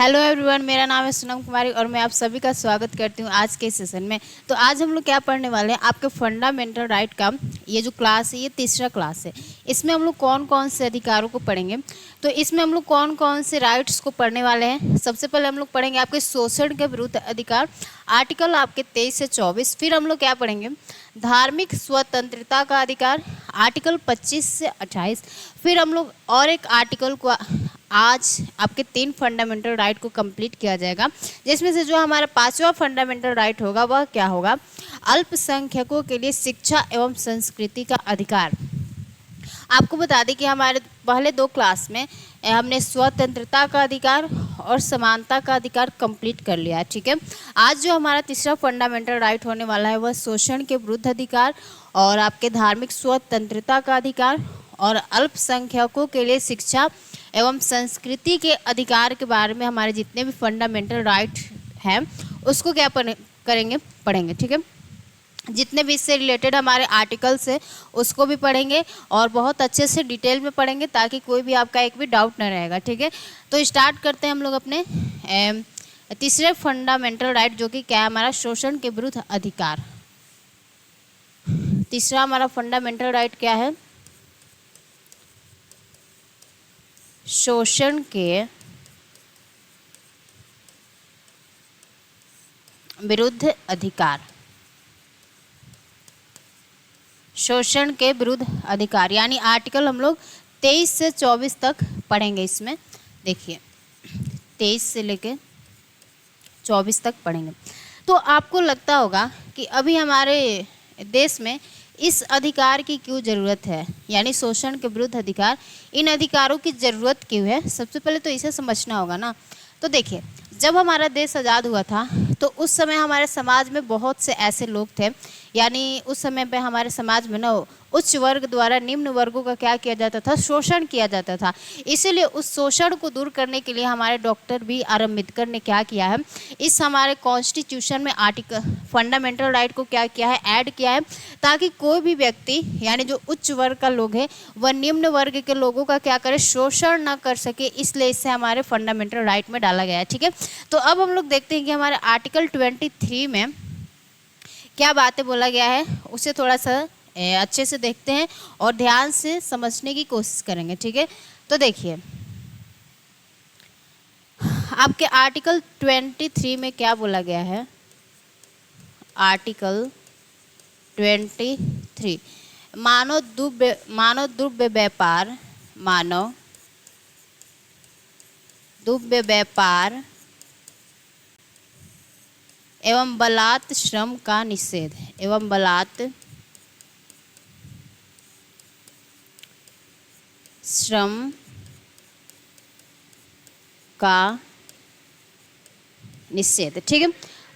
Hello everyone, मेरा नाम है सोनम कुमारी और मैं आप सभी का स्वागत करती हूँ आज के सेशन में। तो आज हम लोग क्या पढ़ने वाले हैं, आपके फंडामेंटल राइट का ये जो क्लास है ये तीसरा क्लास है। इसमें हम लोग कौन कौन से अधिकारों को पढ़ेंगे, तो इसमें हम लोग कौन कौन से राइट्स को पढ़ने वाले हैं। सबसे पहले हम लोग पढ़ेंगे आपके शोषण के विरुद्ध अधिकार, आर्टिकल आपके 23 से 24। फिर हम लोग क्या पढ़ेंगे, धार्मिक स्वतंत्रता का अधिकार, आर्टिकल 25 से 28। फिर हम लोग और एक आर्टिकल को आज आपके 3 फंडामेंटल राइट को कंप्लीट किया जाएगा, जिसमें से जो हमारा 5वां फंडामेंटल राइट होगा वह क्या होगा, अल्पसंख्यकों के लिए शिक्षा एवं संस्कृति का अधिकार। आपको बता दें कि हमारे पहले 2 क्लास में हमने स्वतंत्रता का अधिकार और समानता का अधिकार कंप्लीट कर लिया है। ठीक है, आज जो हमारा तीसरा फंडामेंटल राइट होने वाला है वह शोषण के विरुद्ध अधिकार और आपके धार्मिक स्वतंत्रता का अधिकार और अल्पसंख्यकों के लिए शिक्षा एवं संस्कृति के अधिकार के बारे में हमारे जितने भी फंडामेंटल राइट हैं उसको क्या पढ़ेंगे। ठीक है, जितने भी इससे रिलेटेड हमारे आर्टिकल्स है उसको भी पढ़ेंगे और बहुत अच्छे से डिटेल में पढ़ेंगे ताकि कोई भी आपका एक भी डाउट न रहेगा। ठीक है, तो स्टार्ट करते हैं हम लोग अपने तीसरे फंडामेंटल राइट, जो कि क्या है हमारा शोषण के विरुद्ध अधिकार। तीसरा हमारा फंडामेंटल राइट क्या है, शोषण के विरुद्ध अधिकार। शोषण के विरुद्ध अधिकार यानी आर्टिकल हम लोग 23 से 24 तक पढ़ेंगे। इसमें देखिए 23 से लेके 24 तक पढ़ेंगे। तो आपको लगता होगा कि अभी हमारे देश में इस अधिकार की क्यों ज़रूरत है, यानी शोषण के विरुद्ध अधिकार, इन अधिकारों की ज़रूरत क्यों है। सबसे पहले तो इसे समझना होगा ना। तो देखिए, जब हमारा देश आज़ाद हुआ था तो उस समय हमारे समाज में बहुत से ऐसे लोग थे, यानी उस समय पे हमारे समाज में ना उच्च वर्ग द्वारा निम्न वर्गों का क्या किया जाता था, शोषण किया जाता था। इसीलिए उस शोषण को दूर करने के लिए हमारे डॉक्टर बी आर अम्बेडकर ने क्या किया है, इस हमारे कॉन्स्टिट्यूशन में आर्टिकल फंडामेंटल राइट को क्या किया है, ऐड किया है, ताकि कोई भी व्यक्ति यानी जो उच्च वर्ग का लोग है वह निम्न वर्ग के लोगों का क्या करे, शोषण ना कर सके। इसलिए इसे हमारे फंडामेंटल राइट में डाला गया है। ठीक है, तो अब हम लोग देखते हैं कि हमारे आर्टिकल 23 में क्या बातें बोला गया है, उसे थोड़ा सा अच्छे से देखते हैं और ध्यान से समझने की कोशिश करेंगे। ठीक है, तो देखिए आपके आर्टिकल 23 में क्या बोला गया है, आर्टिकल 23 मानव द्रव्य व्यापार, मानव द्रव्य व्यापार एवं बलात् श्रम का निषेध, एवं बलात् श्रम का निषेध। ठीक है,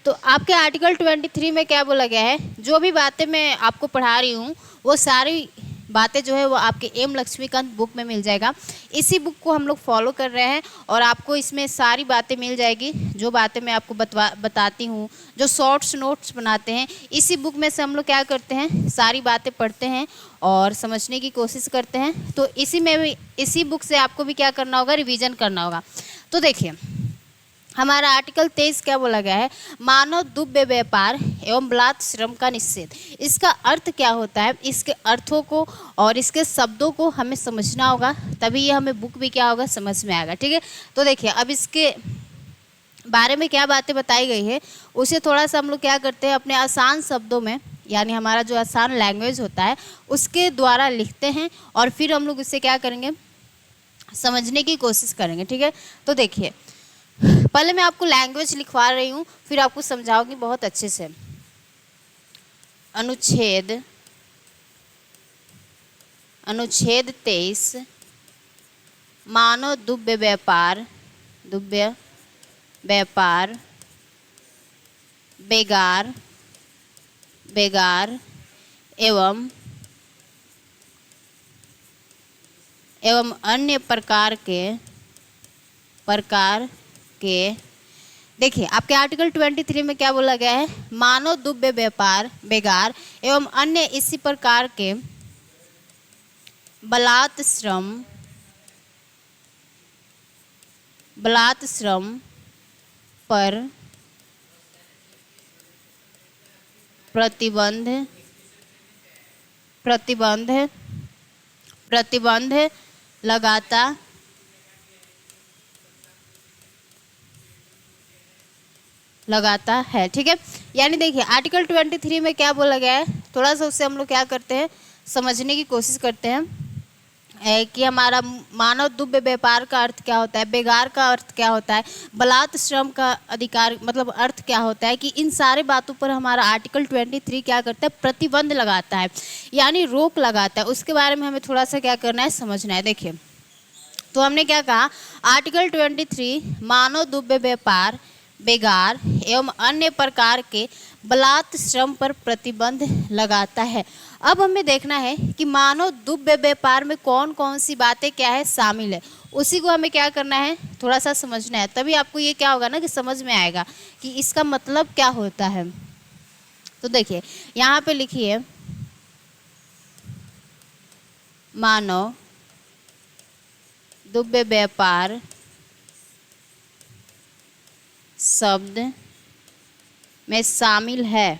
तो आपके आर्टिकल 23 में क्या बोला गया है, जो भी बातें मैं आपको पढ़ा रही हूँ वो सारी बातें जो है वो आपके एम लक्ष्मीकांत बुक में मिल जाएगा। इसी बुक को हम लोग फॉलो कर रहे हैं और आपको इसमें सारी बातें मिल जाएगी। जो बातें मैं आपको बताती हूँ, जो शॉर्ट्स नोट्स बनाते हैं, इसी बुक में से हम लोग क्या करते हैं, सारी बातें पढ़ते हैं और समझने की कोशिश करते हैं। तो इसी बुक से आपको भी क्या करना होगा, रिविज़न करना होगा। तो देखिए हमारा आर्टिकल 23 क्या बोला गया है, मानव द्रव्य व्यापार एवं बलात् श्रम का निषेध। इसका अर्थ क्या होता है, इसके अर्थों को और इसके शब्दों को हमें समझना होगा, तभी ये हमें बुक भी क्या होगा, समझ में आएगा। ठीक है, तो देखिए अब इसके बारे में क्या बातें बताई गई है उसे थोड़ा सा हम लोग क्या करते हैं, अपने आसान शब्दों में, यानी हमारा जो आसान लैंग्वेज होता है उसके द्वारा लिखते हैं और फिर हम लोग इसे क्या करेंगे, समझने की कोशिश करेंगे। ठीक है, तो देखिए पहले मैं आपको लैंग्वेज लिखवा रही हूँ, फिर आपको समझाऊंगी बहुत अच्छे से। अनुच्छेद 23 मानव द्रव्य व्यापार बेगार एवं अन्य प्रकार के देखिए आपके आर्टिकल 23 में क्या बोला गया है, मानव द्रव्य व्यापार बेगार एवं अन्य इसी प्रकार के बलात् श्रम पर प्रतिबंध प्रतिबंध प्रतिबंध लगाता है। ठीक है, यानी देखिए आर्टिकल 23 में क्या बोला गया है, थोड़ा सा उससे हम लोग क्या करते हैं समझने की कोशिश करते हैं कि हमारा मानव दुव्य व्यापार का अर्थ क्या होता है, बेगार का अर्थ क्या होता है, बलात् श्रम का अधिकार मतलब अर्थ क्या होता है, कि इन सारे बातों पर हमारा आर्टिकल 23 क्या करता है, प्रतिबंध लगाता है, यानी रोक लगाता है। उसके बारे में हमें थोड़ा सा क्या करना है, समझना है। देखिए तो हमने क्या कहा, आर्टिकल 23 मानव दुव्य व्यापार, बेगार एवं अन्य प्रकार के बलात् श्रम पर प्रतिबंध लगाता है। अब हमें देखना है कि मानव दुव्य व्यापार में कौन कौन सी बातें क्या है शामिल है, उसी को हमें क्या करना है थोड़ा सा समझना है, तभी आपको ये क्या होगा ना कि समझ में आएगा कि इसका मतलब क्या होता है। तो देखिए यहाँ पे लिखिए, मानव दुव्य व्यापार शब्द में शामिल है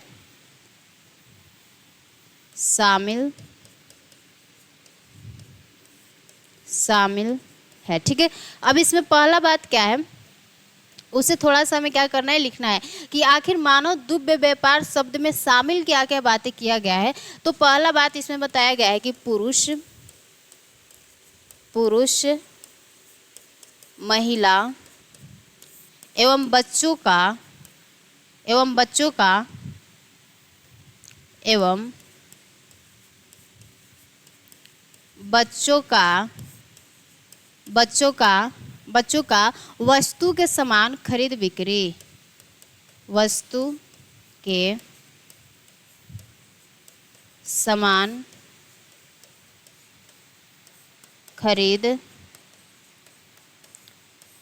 ठीक है। अब इसमें पहला बात क्या है, उसे थोड़ा सा हमें क्या करना है, लिखना है कि आखिर मानव दुव्य व्यापार शब्द में शामिल क्या क्या बातें किया गया है। तो पहला बात इसमें बताया गया है कि पुरुष महिला एवं बच्चों का वस्तु के समान खरीद बिक्री, वस्तु के समान खरीद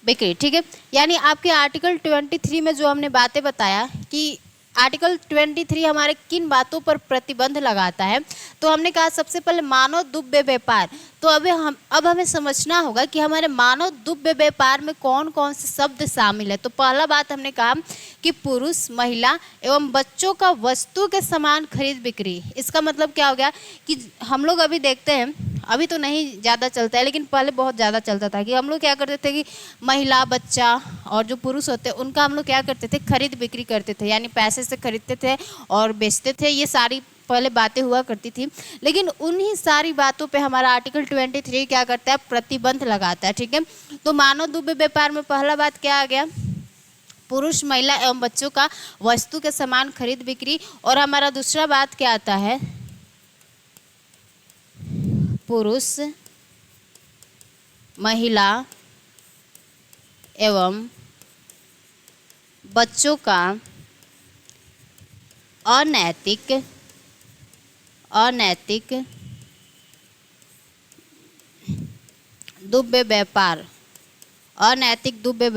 बिक्री। ठीक है, यानी आपके आर्टिकल 23 में जो हमने बातें बताया कि आर्टिकल 23 हमारे किन बातों पर प्रतिबंध लगाता है, तो हमने कहा सबसे पहले मानव दुव्य व्यापार। तो अब हमें समझना होगा कि हमारे मानव दुव्य व्यापार में कौन कौन से शब्द शामिल है। तो पहला बात हमने कहा कि पुरुष महिला एवं बच्चों का वस्तु के समान खरीद बिक्री। इसका मतलब क्या हो गया कि हम लोग अभी देखते हैं, अभी तो नहीं ज़्यादा चलता है लेकिन पहले बहुत ज़्यादा चलता था, कि हम लोग क्या करते थे कि महिला बच्चा और जो पुरुष होते हैं उनका हम लोग क्या करते थे, खरीद बिक्री करते थे, यानी पैसे से खरीदते थे और बेचते थे। ये सारी पहले बातें हुआ करती थी, लेकिन उन्हीं सारी बातों पे हमारा आर्टिकल 23 क्या करता है, प्रतिबंध लगाता है। ठीक है, तो मानव दुव्य व्यापार में पहला बात क्या आ गया, पुरुष महिला एवं बच्चों का वस्तु के समान खरीद बिक्री। और हमारा दूसरा बात क्या आता है, पुरुष महिला एवं बच्चों का अनैतिक दुव्य व्यापार, अनैतिक दुव्य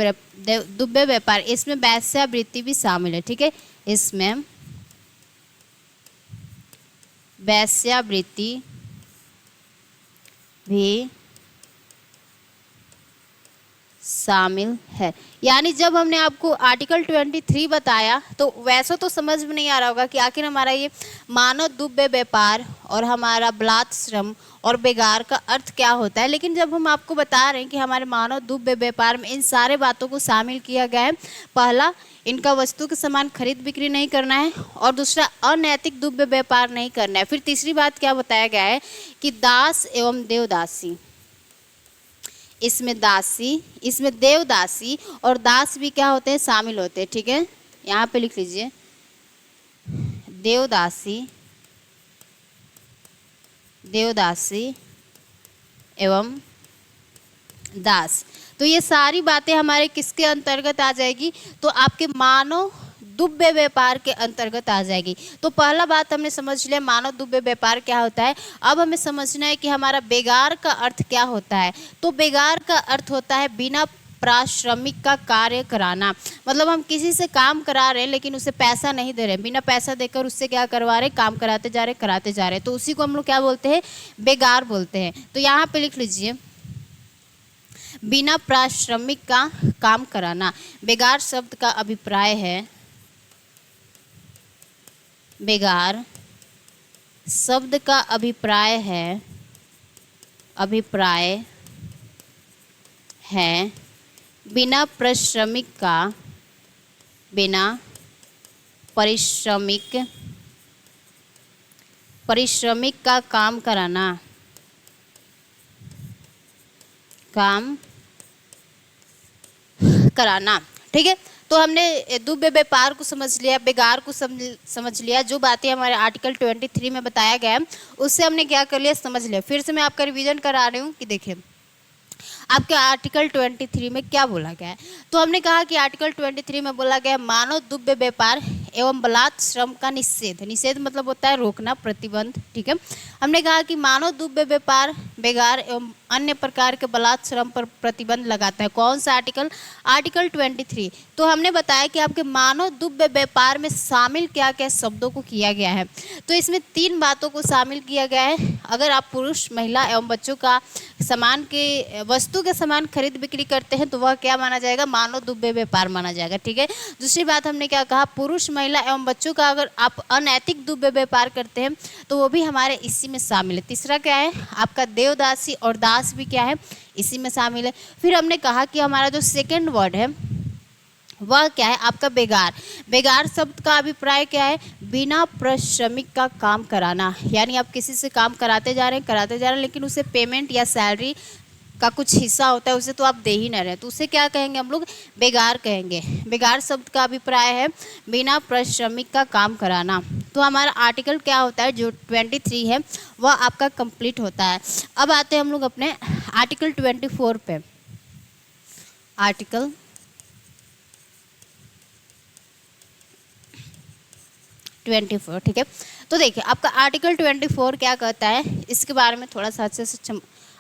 व्यापार, इसमें वेश्यावृत्ति भी शामिल है। ठीक है, इसमें वेश्यावृत्ति भी शामिल है। यानी जब हमने आपको आर्टिकल 23 बताया तो वैसा तो समझ में नहीं आ रहा होगा कि आखिर हमारा ये मानव दुव्य व्यापार और हमारा बलात् श्रम और बेगार का अर्थ क्या होता है, लेकिन जब हम आपको बता रहे हैं कि हमारे मानव दुव्य व्यापार में इन सारे बातों को शामिल किया गया है, पहला इनका वस्तु के समान खरीद बिक्री नहीं करना है, और दूसरा अनैतिक दुव्य व्यापार नहीं करना है। फिर तीसरी बात क्या बताया गया है कि दास एवं देवदासी, इसमें देवदासी और दास भी क्या होते हैं, शामिल होते हैं। ठीक है, यहाँ पे लिख लीजिए, देवदासी एवं दास। तो ये सारी बातें हमारे किसके अंतर्गत आ जाएगी, तो आपके मानव दुव्य व्यापार के अंतर्गत आ जाएगी। तो पहला बात हमने समझ लिया मानव दुव्य व्यापार क्या होता है। अब हमें समझना है कि हमारा बेगार का अर्थ क्या होता है। तो बेगार का अर्थ होता है बिना पारिश्रमिक का कार्य कराना, मतलब हम किसी से काम करा रहे हैं लेकिन उसे पैसा नहीं दे रहे, बिना पैसा देकर उससे क्या करवा रहे, काम कराते जा रहे, तो उसी को हम लोग क्या बोलते हैं, बेगार बोलते हैं। तो यहाँ पे लिख लीजिए, बिना पारिश्रमिक का काम कराना। बेगार शब्द का अभिप्राय है, बेगार शब्द का अभिप्राय है बिना पारिश्रमिक का काम कराना। ठीक है, तो हमने दुव्य व्यापार को समझ लिया, बेगार को समझ लिया। जो बातें हमारे आर्टिकल 23 में बताया गया है उससे हमने क्या कर लिया, समझ लिया। फिर से मैं आपका रिवीजन करा रही हूँ कि देखिए आपके आर्टिकल 23 में क्या बोला गया है। तो हमने कहा कि आर्टिकल 23 में बोला गया मानव दुव्य व्यापार एवं बलात् श्रम का निषेध। निषेध मतलब होता है रोकना, प्रतिबंध। ठीक है, हमने कहा कि मानव दुव्य व्यापार, बेगार एवं अन्य प्रकार के बलात् श्रम पर प्रतिबंध लगाता है। कौन सा आर्टिकल? आर्टिकल 23। तो हमने बताया कि आपके मानव दुव्य व्यापार में शामिल क्या क्या शब्दों को किया गया है। तो इसमें 3 बातों को शामिल किया गया है। अगर आप पुरुष, महिला एवं बच्चों का सामान के वस्तु के सामान खरीद बिक्री करते हैं तो वह क्या माना जाएगा, मानव दुव्य व्यापार माना जाएगा। ठीक है, दूसरी बात हमने क्या कहा, पुरुष, महिला एवं बच्चों का अगर आप अनैतिक दुव्य व्यापार करते हैं तो वो भी हमारे इसी में शामिल है। तीसरा क्या है, आपका देवदासी और दास भी क्या है, इसी में शामिल है। फिर हमने कहा कि हमारा जो सेकेंड वर्ड है वह क्या है, आपका बेगार। बेगार शब्द का अभिप्राय क्या है, बिना पारिश्रमिक का काम कराना। यानी आप किसी से काम कराते जा रहे हैं लेकिन उसे पेमेंट या सैलरी का कुछ हिस्सा होता है उसे तो आप दे ही ना रहे, तो उसे क्या कहेंगे हम लोग, बेगार कहेंगे। बेगार शब्द का अभिप्राय है बिना पारिश्रमिक का काम कराना। तो हमारा आर्टिकल क्या होता है, जो 23 है वह आपका कंप्लीट होता है। अब आते हैं हम लोग अपने आर्टिकल 24 पे। आर्टिकल 24, ठीक है। तो देखिए आपका आर्टिकल 24 क्या कहता है, इसके बारे में थोड़ा सा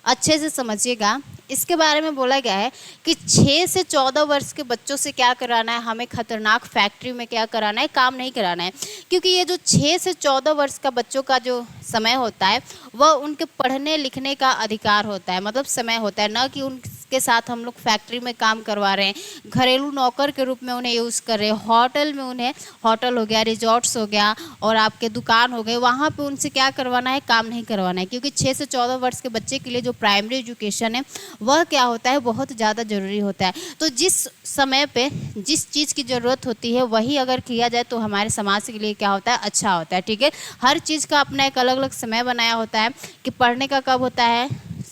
अच्छे से समझिएगा। इसके बारे में बोला गया है कि 6 से 14 वर्ष के बच्चों से क्या कराना है, हमें खतरनाक फैक्ट्री में क्या कराना है, काम नहीं कराना है। क्योंकि ये जो 6 से 14 वर्ष का बच्चों का जो समय होता है वह उनके पढ़ने लिखने का अधिकार होता है, मतलब समय होता है, न कि उनके साथ हम लोग फैक्ट्री में काम करवा रहे हैं, घरेलू नौकर के रूप में उन्हें यूज़ कर रहे हैं। होटल में उन्हें, होटल हो गया, रिजॉर्ट्स हो गया और आपके दुकान हो गए, वहाँ पे उनसे क्या करवाना है, काम नहीं करवाना है। क्योंकि 6 से 14 वर्ष के बच्चे के लिए जो प्राइमरी एजुकेशन है वह क्या होता है, बहुत ज़्यादा ज़रूरी होता है। तो जिस समय पे जिस चीज़ की ज़रूरत होती है वही अगर किया जाए तो हमारे समाज के लिए क्या होता है, अच्छा होता है। ठीक है, हर चीज़ का अपना एक अलग अलग समय बनाया होता है कि पढ़ने का कब होता है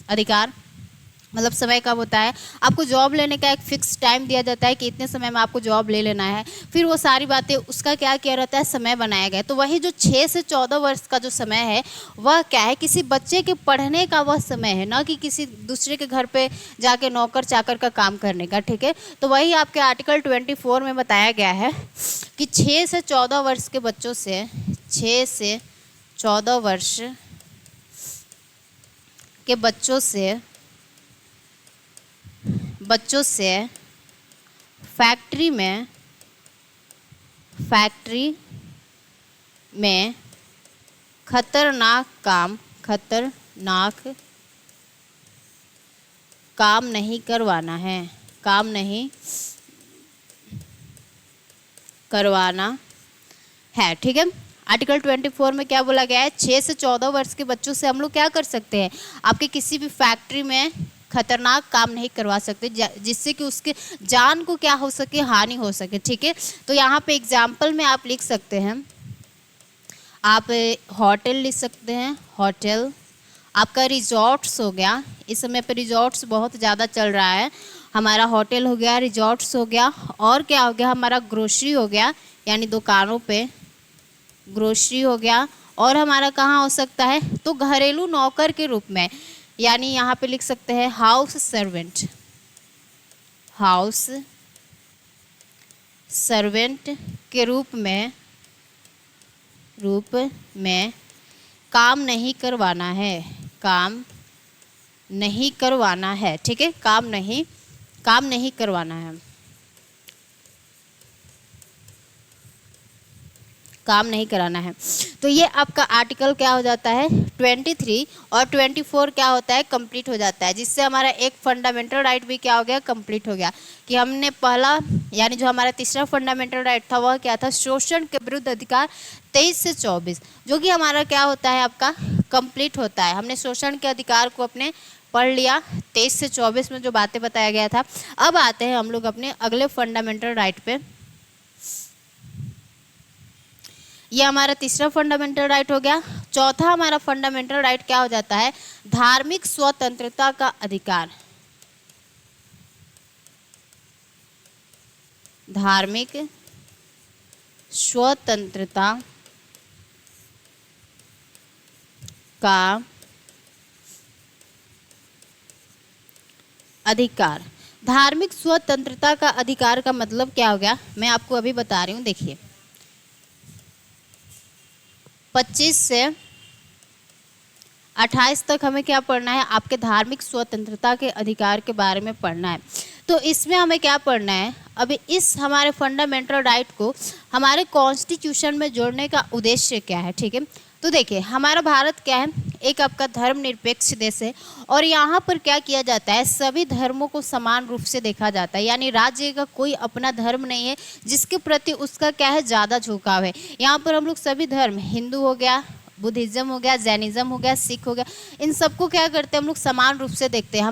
अधिकार, मतलब समय कब होता है, आपको जॉब लेने का एक फिक्स टाइम दिया जाता है कि इतने समय में आपको जॉब ले लेना है। फिर वो सारी बातें उसका क्या किया रहता है, समय बनाया गया। तो वही जो 6 से 14 वर्ष का जो समय है वह क्या है, किसी बच्चे के पढ़ने का वह समय है, ना कि किसी दूसरे के घर पे जाके नौकर चाकर का काम करने का। ठीक है, तो वही आपके आर्टिकल 24 में बताया गया है कि 6 से 14 वर्ष के बच्चों से, 6 से 14 वर्ष के बच्चों से फैक्ट्री में खतरनाक काम नहीं करवाना है, काम नहीं करवाना है। ठीक है, आर्टिकल 24 में क्या बोला गया है, 6 से 14 वर्ष के बच्चों से हम लोग क्या कर सकते हैं, आपके किसी भी फैक्ट्री में खतरनाक काम नहीं करवा सकते जिससे कि उसके जान को क्या हो सके, हानि हो सके। ठीक है, तो यहाँ पे एग्जाम्पल में आप लिख सकते हैं, आप होटल लिख सकते हैं, होटल। आपका रिजॉर्ट्स हो गया, इस समय पे रिजॉर्ट्स बहुत ज़्यादा चल रहा है, हमारा होटल हो गया, रिजॉर्ट्स हो गया, और क्या हो गया, हमारा ग्रोसरी हो गया, यानी दुकानों पे ग्रोसरी हो गया। और हमारा कहाँ हो सकता है, तो घरेलू नौकर के रूप में, यानी यहाँ पे लिख सकते हैं हाउस सर्वेंट, हाउस सर्वेंट के रूप में काम नहीं करवाना है, काम नहीं करवाना है। ठीक है, काम नहीं करवाना है। काम नहीं कराना है। तो ये आपका आर्टिकल क्या हो जाता है 23 और 24 क्या होता है कंप्लीट हो जाता है, जिससे हमारा एक फंडामेंटल राइट भी क्या हो गया कंप्लीट हो गया। कि हमने पहला यानी जो हमारा तीसरा फंडामेंटल राइट था वह क्या था शोषण के विरुद्ध अधिकार 23 से 24, जो कि हमारा क्या होता है आपका कंप्लीट होता है। हमने शोषण के अधिकार को अपने पढ़ लिया 23 से 24 में जो बातें बताया गया था। अब आते हैं हम लोग अपने अगले फंडामेंटल राइट पे। ये हमारा तीसरा फंडामेंटल राइट हो गया। चौथा हमारा फंडामेंटल राइट क्या हो जाता है धार्मिक स्वतंत्रता का अधिकार। धार्मिक स्वतंत्रता का अधिकार। धार्मिक स्वतंत्रता का अधिकार का मतलब क्या हो गया मैं आपको अभी बता रही हूँ। देखिए 25 से 28 तक हमें क्या पढ़ना है आपके धार्मिक स्वतंत्रता के अधिकार के बारे में पढ़ना है। तो इसमें हमें क्या पढ़ना है अभी इस हमारे फंडामेंटल राइट को हमारे कॉन्स्टिट्यूशन में जोड़ने का उद्देश्य क्या है। ठीक है, तो देखिए हमारा भारत क्या है एक आपका धर्मनिरपेक्ष देश है और यहाँ पर क्या किया जाता है सभी धर्मों को समान रूप से देखा जाता है। यानी राज्य का कोई अपना धर्म नहीं है जिसके प्रति उसका क्या है ज़्यादा झुकाव है। यहाँ पर हम लोग सभी धर्म हिंदू हो गया, बुद्धिज़्म हो गया, जैनिज़्म हो गया, सिख हो गया, इन सबको क्या करते हैं हम लोग समान रूप से देखते हैं।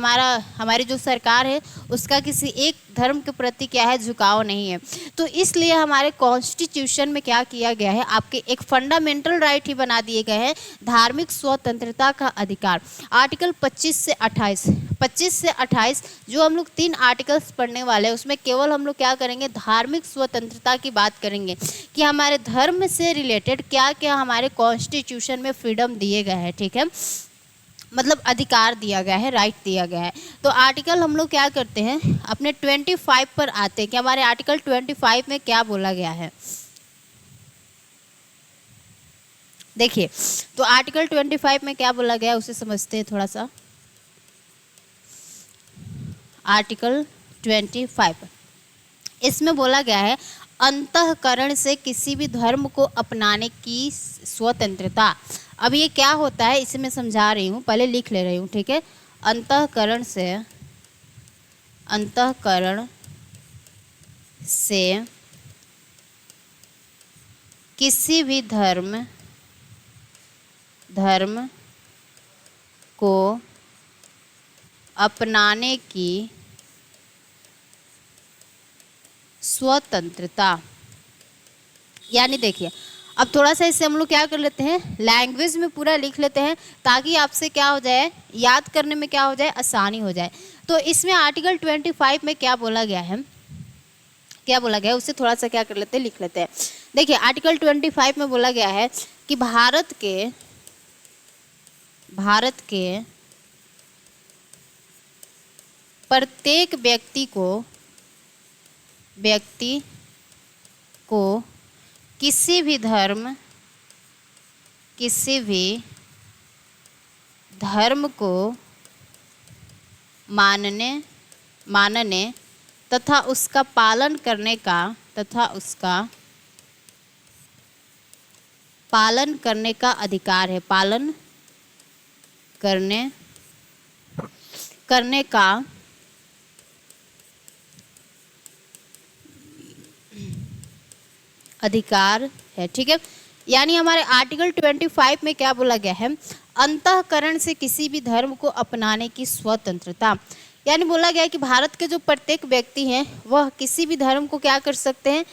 हमारी जो सरकार है उसका किसी एक धर्म के प्रति क्या है झुकाव नहीं है। तो इसलिए हमारे कॉन्स्टिट्यूशन में क्या किया गया है आपके एक फंडामेंटल राइट ही बना दिए गए हैं धार्मिक स्वतंत्रता का अधिकार। आर्टिकल 25 से 28, 25 से 28 जो हम लोग 3 आर्टिकल्स पढ़ने वाले हैं उसमें केवल हम लोग क्या करेंगे धार्मिक स्वतंत्रता की बात करेंगे कि हमारे धर्म से रिलेटेड क्या क्या हमारे कॉन्स्टिट्यूशन में फ्रीडम दिए गए हैं। ठीक है, मतलब अधिकार दिया गया है, राइट दिया गया है। तो आर्टिकल हम लोग क्या करते हैं अपने 25 पर आते हैं कि हमारे आर्टिकल 25 में क्या बोला गया है। देखिए तो आर्टिकल 25 में क्या बोला गया है उसे समझते हैं थोड़ा सा। आर्टिकल 25 इसमें बोला गया है अंतःकरण से किसी भी धर्म को अपनाने की स्वतंत्रता। अब ये क्या होता है इसे मैं समझा रही हूँ, पहले लिख ले रही हूँ। ठीक है, अंतःकरण से किसी भी धर्म को अपनाने की स्वतंत्रता। यानी देखिए अब थोड़ा सा इससे हम लोग क्या कर लेते हैं लैंग्वेज में पूरा लिख लेते हैं ताकि आपसे क्या हो जाए याद करने में क्या हो जाए आसानी हो जाए। तो इसमें आर्टिकल 25 में क्या बोला गया है उससे थोड़ा सा क्या कर लेते हैं लिख लेते हैं। देखिए आर्टिकल 25 में बोला गया है कि भारत के प्रत्येक व्यक्ति को किसी भी धर्म को मानने तथा उसका पालन करने का अधिकार है। पालन करने का अधिकार है। ठीक है, यानी हमारे आर्टिकल 25 में क्या बोला गया है अंतःकरण से किसी भी धर्म को अपनाने की स्वतंत्रता। यानी बोला गया है कि भारत के जो प्रत्येक व्यक्ति हैं वह किसी भी धर्म को क्या कर सकते हैं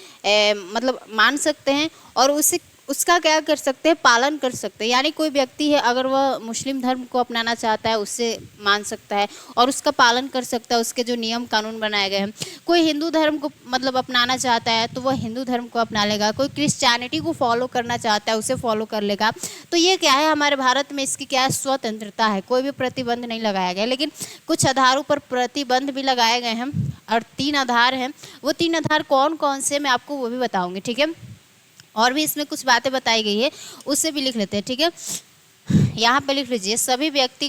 मतलब मान सकते हैं और उसका क्या कर सकते हैं पालन कर सकते हैं। यानी कोई व्यक्ति है अगर वह मुस्लिम धर्म को अपनाना चाहता है उससे मान सकता है और उसका पालन कर सकता है, उसके जो नियम कानून बनाए गए हैं। कोई हिंदू धर्म को मतलब अपनाना चाहता है तो वह हिंदू धर्म को अपना लेगा, कोई क्रिश्चियनिटी को फॉलो करना चाहता है उसे फॉलो कर लेगा। तो ये क्या है हमारे भारत में इसकी क्या है स्वतंत्रता है, कोई भी प्रतिबंध नहीं लगाया गया। लेकिन कुछ आधारों पर प्रतिबंध भी लगाए गए हैं और 3 आधार हैं। वो 3 आधार कौन कौन से मैं आपको वो भी बताऊँगी। ठीक है, और भी इसमें कुछ बातें बताई गई है उससे भी लिख लेते हैं। ठीक है, यहाँ पे लिख लीजिए सभी व्यक्ति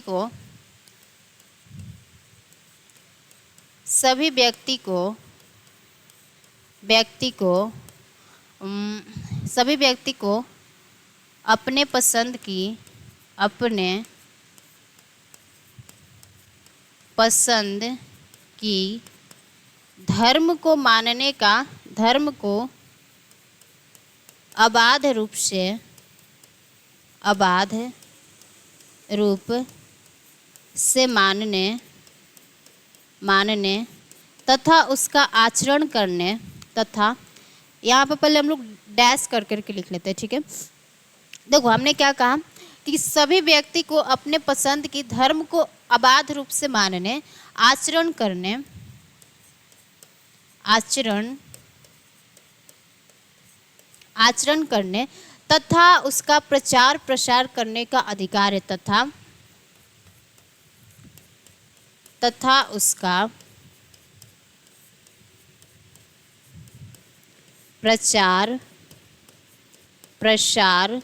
सभी व्यक्ति को अपने पसंद की धर्म को अबाध रूप से मानने तथा उसका आचरण करने तथा, यहाँ पे पहले हम लोग डैश कर करके लिख लेते हैं, ठीक है। देखो हमने क्या कहा कि सभी व्यक्ति को अपने पसंद की धर्म को अबाध रूप से मानने, आचरण करने तथा उसका प्रचार प्रसार करने का अधिकार है, तथा उसका प्रचार प्रसार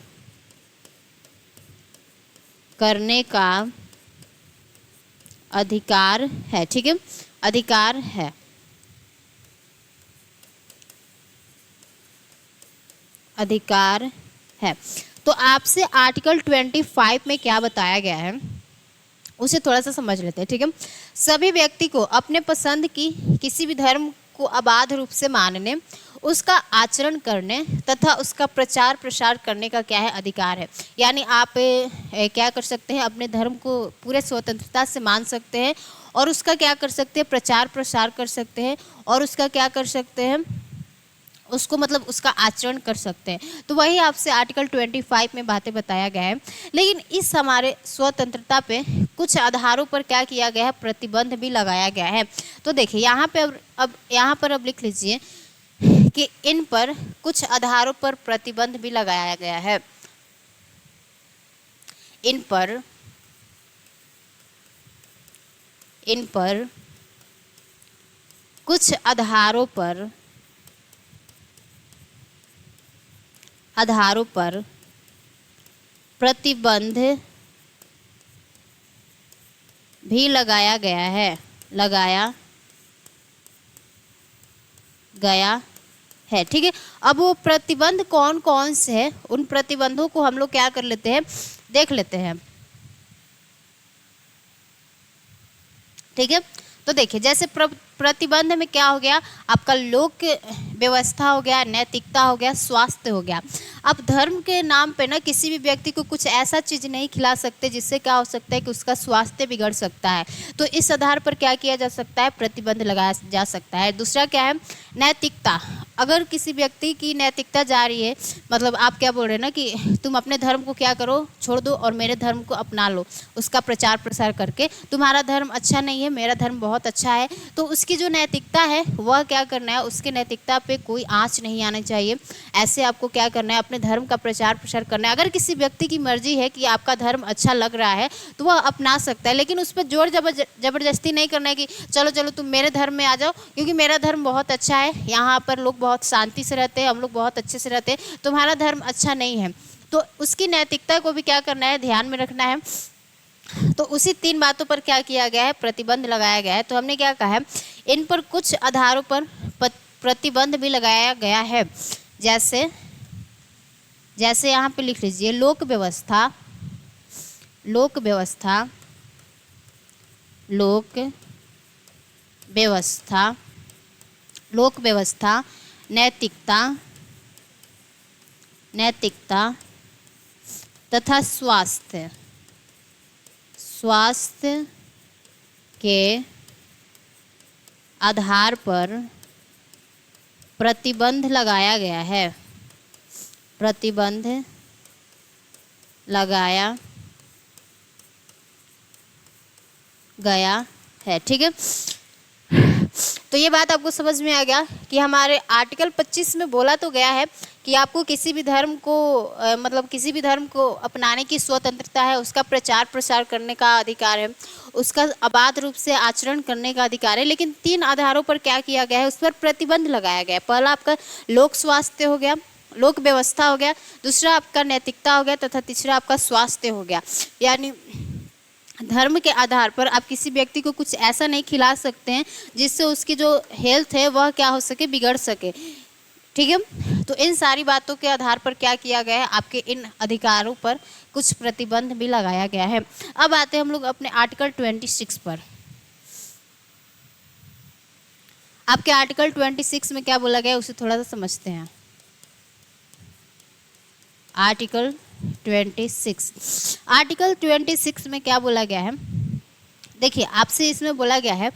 करने का अधिकार है, ठीक है, अधिकार है। अधिकार है। तो आपसे आर्टिकल 25 में क्या बताया गया है उसे थोड़ा सा समझ लेते हैं, ठीक है। सभी व्यक्ति को अपने पसंद की किसी भी धर्म को अबाध रूप से मानने, उसका आचरण करने तथा उसका प्रचार प्रसार करने का क्या है, अधिकार है। यानी आप क्या कर सकते हैं, अपने धर्म को पूरे स्वतंत्रता से मान सकते हैं और उसका क्या कर सकते हैं, प्रचार प्रसार कर सकते हैं और उसका क्या कर सकते हैं, उसको मतलब उसका आचरण कर सकते हैं। तो वही आपसे आर्टिकल 25 में बातें बताया गया है। लेकिन इस हमारे स्वतंत्रता पे कुछ आधारों पर क्या किया गया है, प्रतिबंध भी लगाया गया है। तो देखिए यहाँ पे अब लिख लीजिए कि इन पर कुछ आधारों पर प्रतिबंध भी लगाया गया है। इन पर कुछ आधारों पर प्रतिबंध भी लगाया गया है, ठीक है। अब वो प्रतिबंध कौन कौन से हैं, उन प्रतिबंधों को हम लोग क्या कर लेते हैं, देख लेते हैं, ठीक है। तो देखिए जैसे प्रतिबंध में क्या हो गया, आपका लोक व्यवस्था हो गया, नैतिकता हो गया, स्वास्थ्य हो गया। अब धर्म के नाम पे ना किसी भी व्यक्ति को कुछ ऐसा चीज़ नहीं खिला सकते जिससे क्या हो सकता है कि उसका स्वास्थ्य बिगड़ सकता है। तो इस आधार पर क्या किया जा सकता है, प्रतिबंध लगाया जा सकता है। दूसरा क्या है, नैतिकता। अगर किसी व्यक्ति की नैतिकता जा रही है, मतलब आप क्या बोल रहे हैं ना कि तुम अपने धर्म को क्या करो, छोड़ दो और मेरे धर्म को अपना लो, उसका प्रचार प्रसार करके, तुम्हारा धर्म अच्छा नहीं है, मेरा धर्म बहुत अच्छा है, तो उसकी जो नैतिकता है वह क्या करना है, उसकी नैतिकता पे कोई आँच नहीं आनी चाहिए। ऐसे आपको क्या करना है, अपने धर्म का प्रचार प्रसार करना है। अगर किसी व्यक्ति की मर्जी है कि आपका धर्म अच्छा लग रहा है तो वह अपना सकता है, लेकिन उस पर जोर जबरदस्ती नहीं करना है कि चलो चलो तुम मेरे धर्म में आ जाओ, क्योंकि मेरा धर्म बहुत अच्छा है, यहाँ पर लोग बहुत शांति से रहते हैं, हम लोग बहुत अच्छे से रहते हैं, तुम्हारा धर्म अच्छा नहीं है। तो उसकी नैतिकता को भी क्या करना है, ध्यान में रखना है। तो उसी 3 बातों पर क्या किया गया है, प्रतिबंध लगाया गया है। तो हमने क्या कहा है, इन पर कुछ आधारों पर प्रतिबंध भी लगाया गया है। जैसे यहाँ पे लिख लीजिए, लोक व्यवस्था, नैतिकता तथा स्वास्थ्य के आधार पर प्रतिबंध लगाया गया है, ठीक है। तो ये बात आपको समझ में आ गया कि हमारे आर्टिकल 25 में बोला तो गया है कि आपको किसी भी धर्म को अपनाने की स्वतंत्रता है, उसका प्रचार प्रसार करने का अधिकार है, उसका अबाध रूप से आचरण करने का अधिकार है। लेकिन 3 आधारों पर क्या किया गया है, उस पर प्रतिबंध लगाया गया है। पहला आपका लोक स्वास्थ्य हो गया, लोक व्यवस्था हो गया, दूसरा आपका नैतिकता हो गया तथा तीसरा आपका स्वास्थ्य हो गया। यानी धर्म के आधार पर आप किसी व्यक्ति को कुछ ऐसा नहीं खिला सकते हैं जिससे उसकी जो हेल्थ है वह क्या हो सके, बिगड़ सके, ठीक है। तो इन सारी बातों के आधार पर क्या किया गया है, आपके इन अधिकारों पर कुछ प्रतिबंध भी लगाया गया है। अब आते हैं हम लोग अपने आर्टिकल 26 पर। आपके आर्टिकल 26 में क्या बोला गया है उसे थोड़ा सा समझते हैं। आर्टिकल 26 में क्या बोला गया है, देखिए आपसे इसमें बोला गया है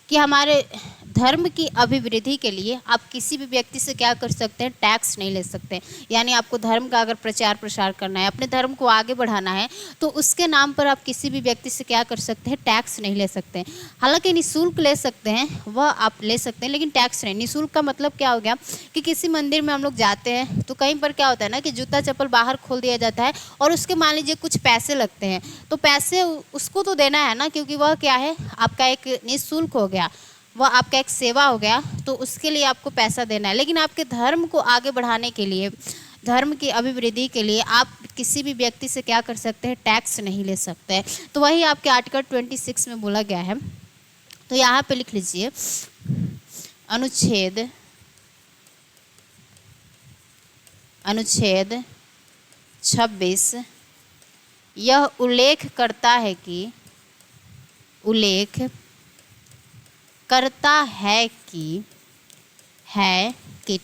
कि हमारे धर्म की अभिवृद्धि के लिए आप किसी भी व्यक्ति से क्या कर सकते हैं, टैक्स नहीं ले सकते। यानी आपको धर्म का अगर प्रचार प्रसार करना है, अपने धर्म को आगे बढ़ाना है, तो उसके नाम पर आप किसी भी व्यक्ति से क्या कर सकते हैं, टैक्स नहीं ले सकते। हालांकि निःशुल्क ले सकते हैं, वह आप ले सकते हैं, लेकिन टैक्स नहीं। निःशुल्क का मतलब क्या हो गया कि किसी मंदिर में हम लोग जाते हैं तो कहीं पर क्या होता है ना कि जूता चप्पल बाहर खोल दिया जाता है और उसके मान लीजिए कुछ पैसे लगते हैं, तो पैसे उसको तो देना है ना, क्योंकि वह क्या है, आपका एक निःशुल्क हो गया, वह आपका एक सेवा हो गया, तो उसके लिए आपको पैसा देना है। लेकिन आपके धर्म को आगे बढ़ाने के लिए, धर्म की अभिवृद्धि के लिए आप किसी भी व्यक्ति से क्या कर सकते हैं, टैक्स नहीं ले सकते। तो वही आपके आर्टिकल 26 में बोला गया है। तो यहाँ पे लिख लीजिए अनुच्छेद 26 यह उल्लेख करता है कि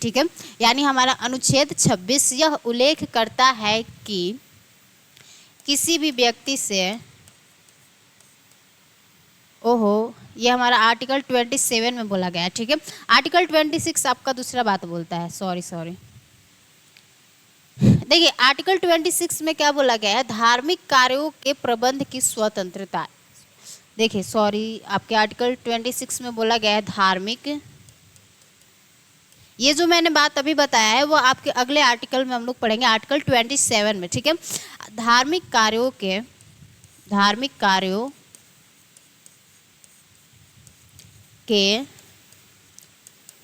ठीक है, यानी हमारा अनुच्छेद 26 यह उल्लेख करता है कि किसी भी व्यक्ति से, ये हमारा आर्टिकल 27 में बोला गया है। ठीक है, आर्टिकल 26 आपका दूसरा बात बोलता है, सॉरी देखिए आर्टिकल 26 में क्या बोला गया है, धार्मिक कार्यों के प्रबंध की स्वतंत्रता। देखिए आपके आर्टिकल 26 में बोला गया है धार्मिक, ये जो मैंने बात अभी बताया है वो आपके अगले आर्टिकल में हम लोग पढ़ेंगे, आर्टिकल 27 में। ठीक है, धार्मिक कार्यों के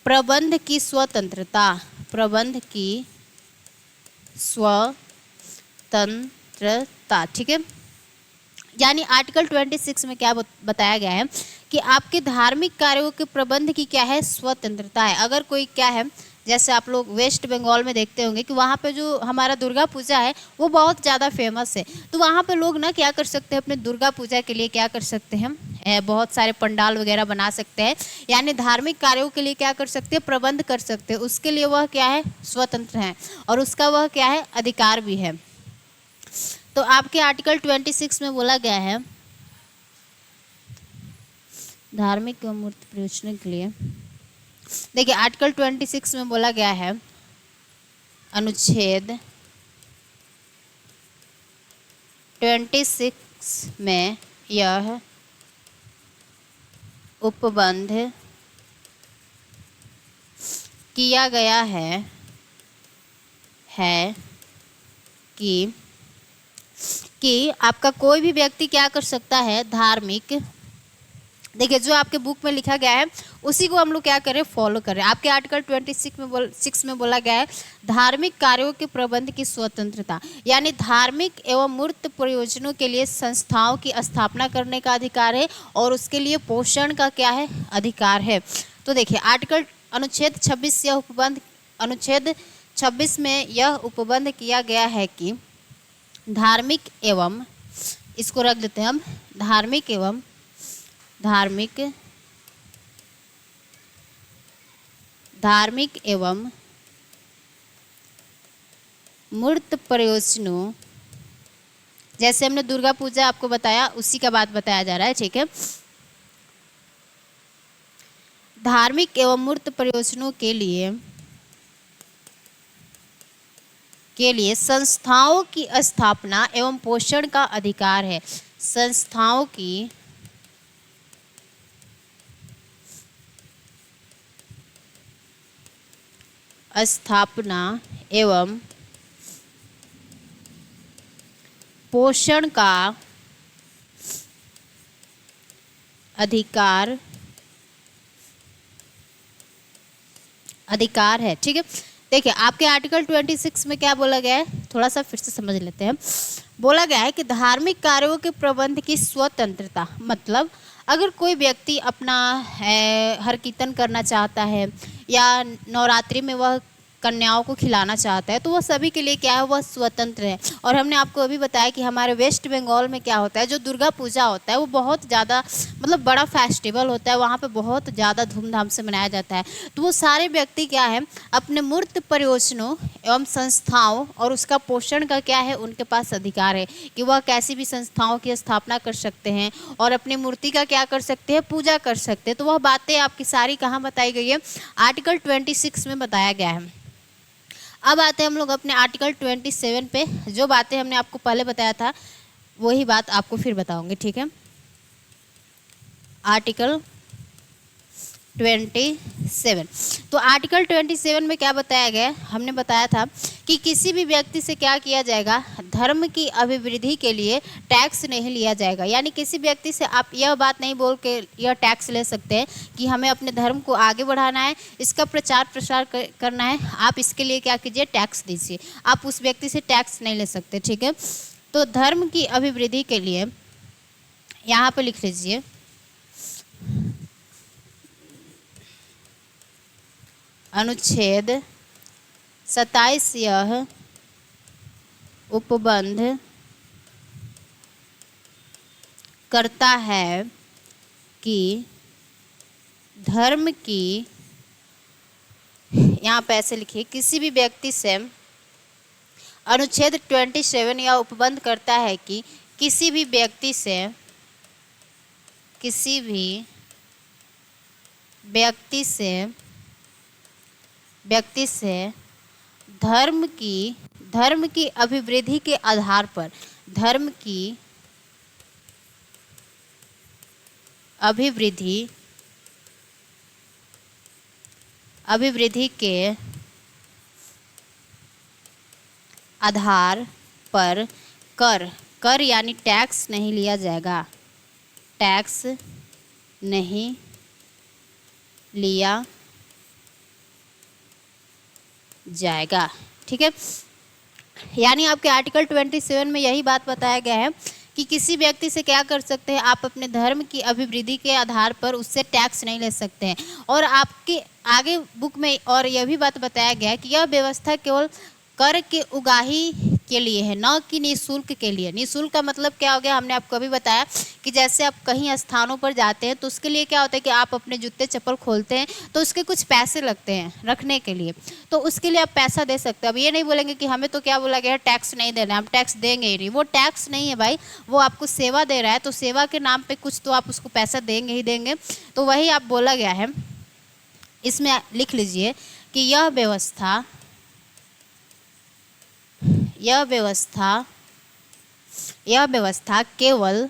प्रबंध की स्वतंत्रता, ठीक है, यानी आर्टिकल 26 में क्या बताया गया है कि आपके धार्मिक कार्यों के प्रबंध की क्या है, स्वतंत्रता है। अगर कोई क्या है, जैसे आप लोग वेस्ट बंगाल में देखते होंगे कि वहाँ पे जो हमारा दुर्गा पूजा है वो बहुत ज़्यादा फेमस है, तो वहाँ पे लोग ना क्या कर सकते हैं, अपने दुर्गा पूजा के लिए क्या कर सकते हैं, बहुत सारे पंडाल वगैरह बना सकते हैं, यानी धार्मिक कार्यों के लिए क्या कर सकते हैं, प्रबंध कर सकते हैं। उसके लिए वह क्या है, स्वतंत्र है, और उसका वह क्या है, अधिकार भी है। तो आपके आर्टिकल 26 में बोला गया है धार्मिक एवं मूर्त प्रयोजनों के लिए, देखिए आर्टिकल 26 में बोला गया है, अनुच्छेद 26 में यह उपबंध किया गया है कि आपका कोई भी व्यक्ति क्या कर सकता है, धार्मिक, देखिए जो आपके बुक में लिखा गया है उसी को हम लोग क्या करें, फॉलो करें। आपके आर्टिकल 26 में बोला गया है धार्मिक कार्यों के प्रबंध की स्वतंत्रता, यानी धार्मिक एवं मूर्त प्रयोजनों के लिए संस्थाओं की स्थापना करने का अधिकार है और उसके लिए पोषण का क्या है, अधिकार है। तो देखिए आर्टिकल अनुच्छेद 26 में यह उपबंध किया गया है कि धार्मिक एवं, इसको रख देते हैं हम, धार्मिक एवं मूर्त प्रयोजनों, जैसे हमने दुर्गा पूजा आपको बताया उसी का बात बताया जा रहा है। ठीक है, धार्मिक एवं मूर्त प्रयोजनों के लिए संस्थाओं की स्थापना एवं पोषण का अधिकार है। संस्थाओं की स्थापना एवं पोषण का अधिकार है। ठीक है, देखिए आपके आर्टिकल 26 में क्या बोला गया है, थोड़ा सा फिर से समझ लेते हैं। बोला गया है कि धार्मिक कार्यों के प्रबंध की स्वतंत्रता, मतलब अगर कोई व्यक्ति अपना हर कीर्तन करना चाहता है या नवरात्रि में वह कन्याओं को खिलाना चाहता है तो वह सभी के लिए क्या है, वह स्वतंत्र है। और हमने आपको अभी बताया कि हमारे वेस्ट बंगाल में क्या होता है, जो दुर्गा पूजा होता है वो बहुत ज़्यादा मतलब बड़ा फेस्टिवल होता है, वहाँ पे बहुत ज़्यादा धूमधाम से मनाया जाता है। तो वो सारे व्यक्ति क्या है, अपने मूर्त परियोजनों एवं संस्थाओं और उसका पोषण का क्या है, उनके पास अधिकार है कि वह कैसी भी संस्थाओं की स्थापना कर सकते हैं और अपनी मूर्ति का क्या कर सकते हैं, पूजा कर सकते हैं। तो वह बातें आपकी सारी कहाँ बताई गई है, आर्टिकल 26 में बताया गया है। अब आते हैं हम लोग अपने आर्टिकल 27 पे। जो बातें हमने आपको पहले बताया था वही बात आपको फिर बताऊंगी, ठीक है। आर्टिकल 27, तो आर्टिकल 27 में क्या बताया गया है, हमने बताया था कि किसी भी व्यक्ति से क्या किया जाएगा, धर्म की अभिवृद्धि के लिए टैक्स नहीं लिया जाएगा। यानी किसी व्यक्ति से आप यह बात नहीं बोल के यह टैक्स ले सकते हैं कि हमें अपने धर्म को आगे बढ़ाना है, इसका प्रचार प्रसार करना है, आप इसके लिए क्या कीजिए, टैक्स दीजिए। आप उस व्यक्ति से टैक्स नहीं ले सकते, ठीक है। तो धर्म की अभिवृद्धि के लिए यहाँ पर लिख लीजिए, अनुच्छेद 27 यह उपबंध करता है कि धर्म की, यहाँ पे ऐसे लिखिए, किसी भी व्यक्ति से, अनुच्छेद 27 यह उपबंध करता है कि किसी भी व्यक्ति से, किसी भी व्यक्ति से धर्म की अभिवृद्धि के आधार पर, धर्म की अभिवृद्धि के आधार पर कर यानी टैक्स नहीं लिया जाएगा, टैक्स नहीं लिया जाएगा, ठीक है। यानी आपके आर्टिकल 27 में यही बात बताया गया है कि किसी व्यक्ति से क्या कर सकते हैं, आप अपने धर्म की अभिवृद्धि के आधार पर उससे टैक्स नहीं ले सकते हैं। और आपके आगे बुक में और यह भी बात बताया गया है कि यह व्यवस्था केवल कर के उगाही के लिए है, न कि निःशुल्क के लिए। निःशुल्क का मतलब क्या हो गया, हमने आपको अभी बताया कि जैसे आप कहीं स्थानों पर जाते हैं तो उसके लिए क्या होता है कि आप अपने जूते चप्पल खोलते हैं तो उसके कुछ पैसे लगते हैं रखने के लिए, तो उसके लिए आप पैसा दे सकते हैं। अब ये नहीं बोलेंगे कि हमें तो क्या बोला गया है, टैक्स नहीं देना, हम टैक्स देंगे ही नहीं। वो टैक्स नहीं है भाई, वो आपको सेवा दे रहा है, तो सेवा के नाम पर कुछ तो आप उसको पैसा देंगे ही देंगे। तो वही आप बोला गया है, इसमें लिख लीजिए कि यह व्यवस्था केवल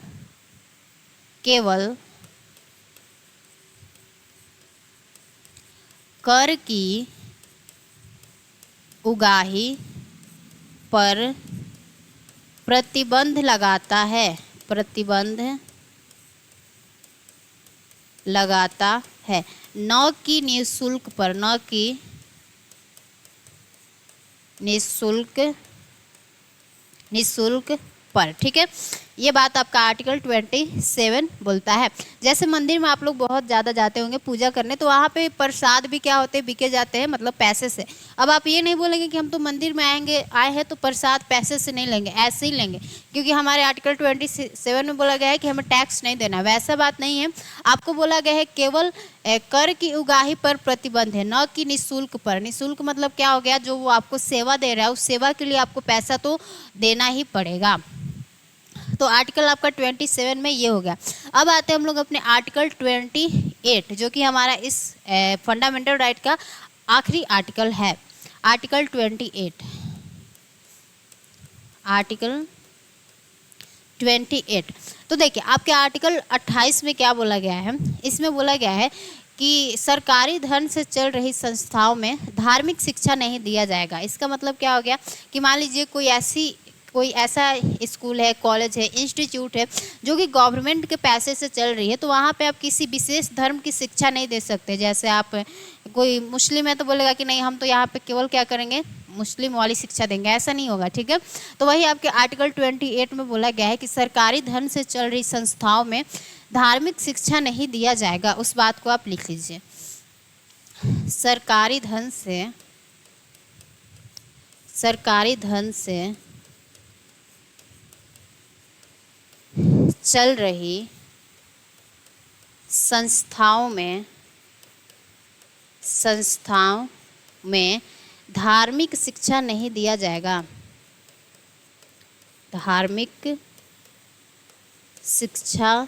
कर की उगाही पर प्रतिबंध लगाता है, न कि निःशुल्क पर, न कि निःशुल्क पर, ठीक है। ये बात आपका आर्टिकल 27 बोलता है। जैसे मंदिर में आप लोग बहुत ज़्यादा जाते होंगे पूजा करने, तो वहाँ पे प्रसाद भी क्या होते हैं, बिके जाते हैं, मतलब पैसे से। अब आप ये नहीं बोलेंगे कि हम तो मंदिर में आए हैं तो प्रसाद पैसे से नहीं लेंगे, ऐसे ही लेंगे, क्योंकि हमारे आर्टिकल 27 में बोला गया है कि हमें टैक्स नहीं देना। वैसा बात नहीं है, आपको बोला गया है केवल कर की उगाही पर प्रतिबंध है, न कि निःशुल्क पर। निःशुल्क मतलब क्या हो गया, जो वो आपको सेवा दे रहा है उस सेवा के लिए आपको पैसा तो देना ही पड़ेगा। तो आर्टिकल आपका 27 में ये हो गया। अब आते हैं हम लोग अपने आर्टिकल 28, जो कि हमारा इस फंडामेंटल राइट का आखिरी आर्टिकल है। Article 28, article 28। तो देखिए आपके आर्टिकल 28 में क्या बोला गया है, इसमें बोला गया है कि सरकारी धन से चल रही संस्थाओं में धार्मिक शिक्षा नहीं दिया जाएगा। इसका मतलब क्या हो गया कि मान लीजिए कोई ऐसा स्कूल है, कॉलेज है, इंस्टीट्यूट है जो कि गवर्नमेंट के पैसे से चल रही है, तो वहाँ पे आप किसी विशेष धर्म की शिक्षा नहीं दे सकते। जैसे आप कोई मुस्लिम है तो बोलेगा कि नहीं हम तो यहाँ पे केवल क्या करेंगे, मुस्लिम वाली शिक्षा देंगे, ऐसा नहीं होगा, ठीक है। तो वही आपके आर्टिकल 28 में बोला गया है कि सरकारी धन से चल रही संस्थाओं में धार्मिक शिक्षा नहीं दिया जाएगा। उस बात को आप लिख लीजिए, सरकारी धन से सरकारी धन से चल रही संस्थाओं में धार्मिक शिक्षा नहीं दिया जाएगा। धार्मिक शिक्षा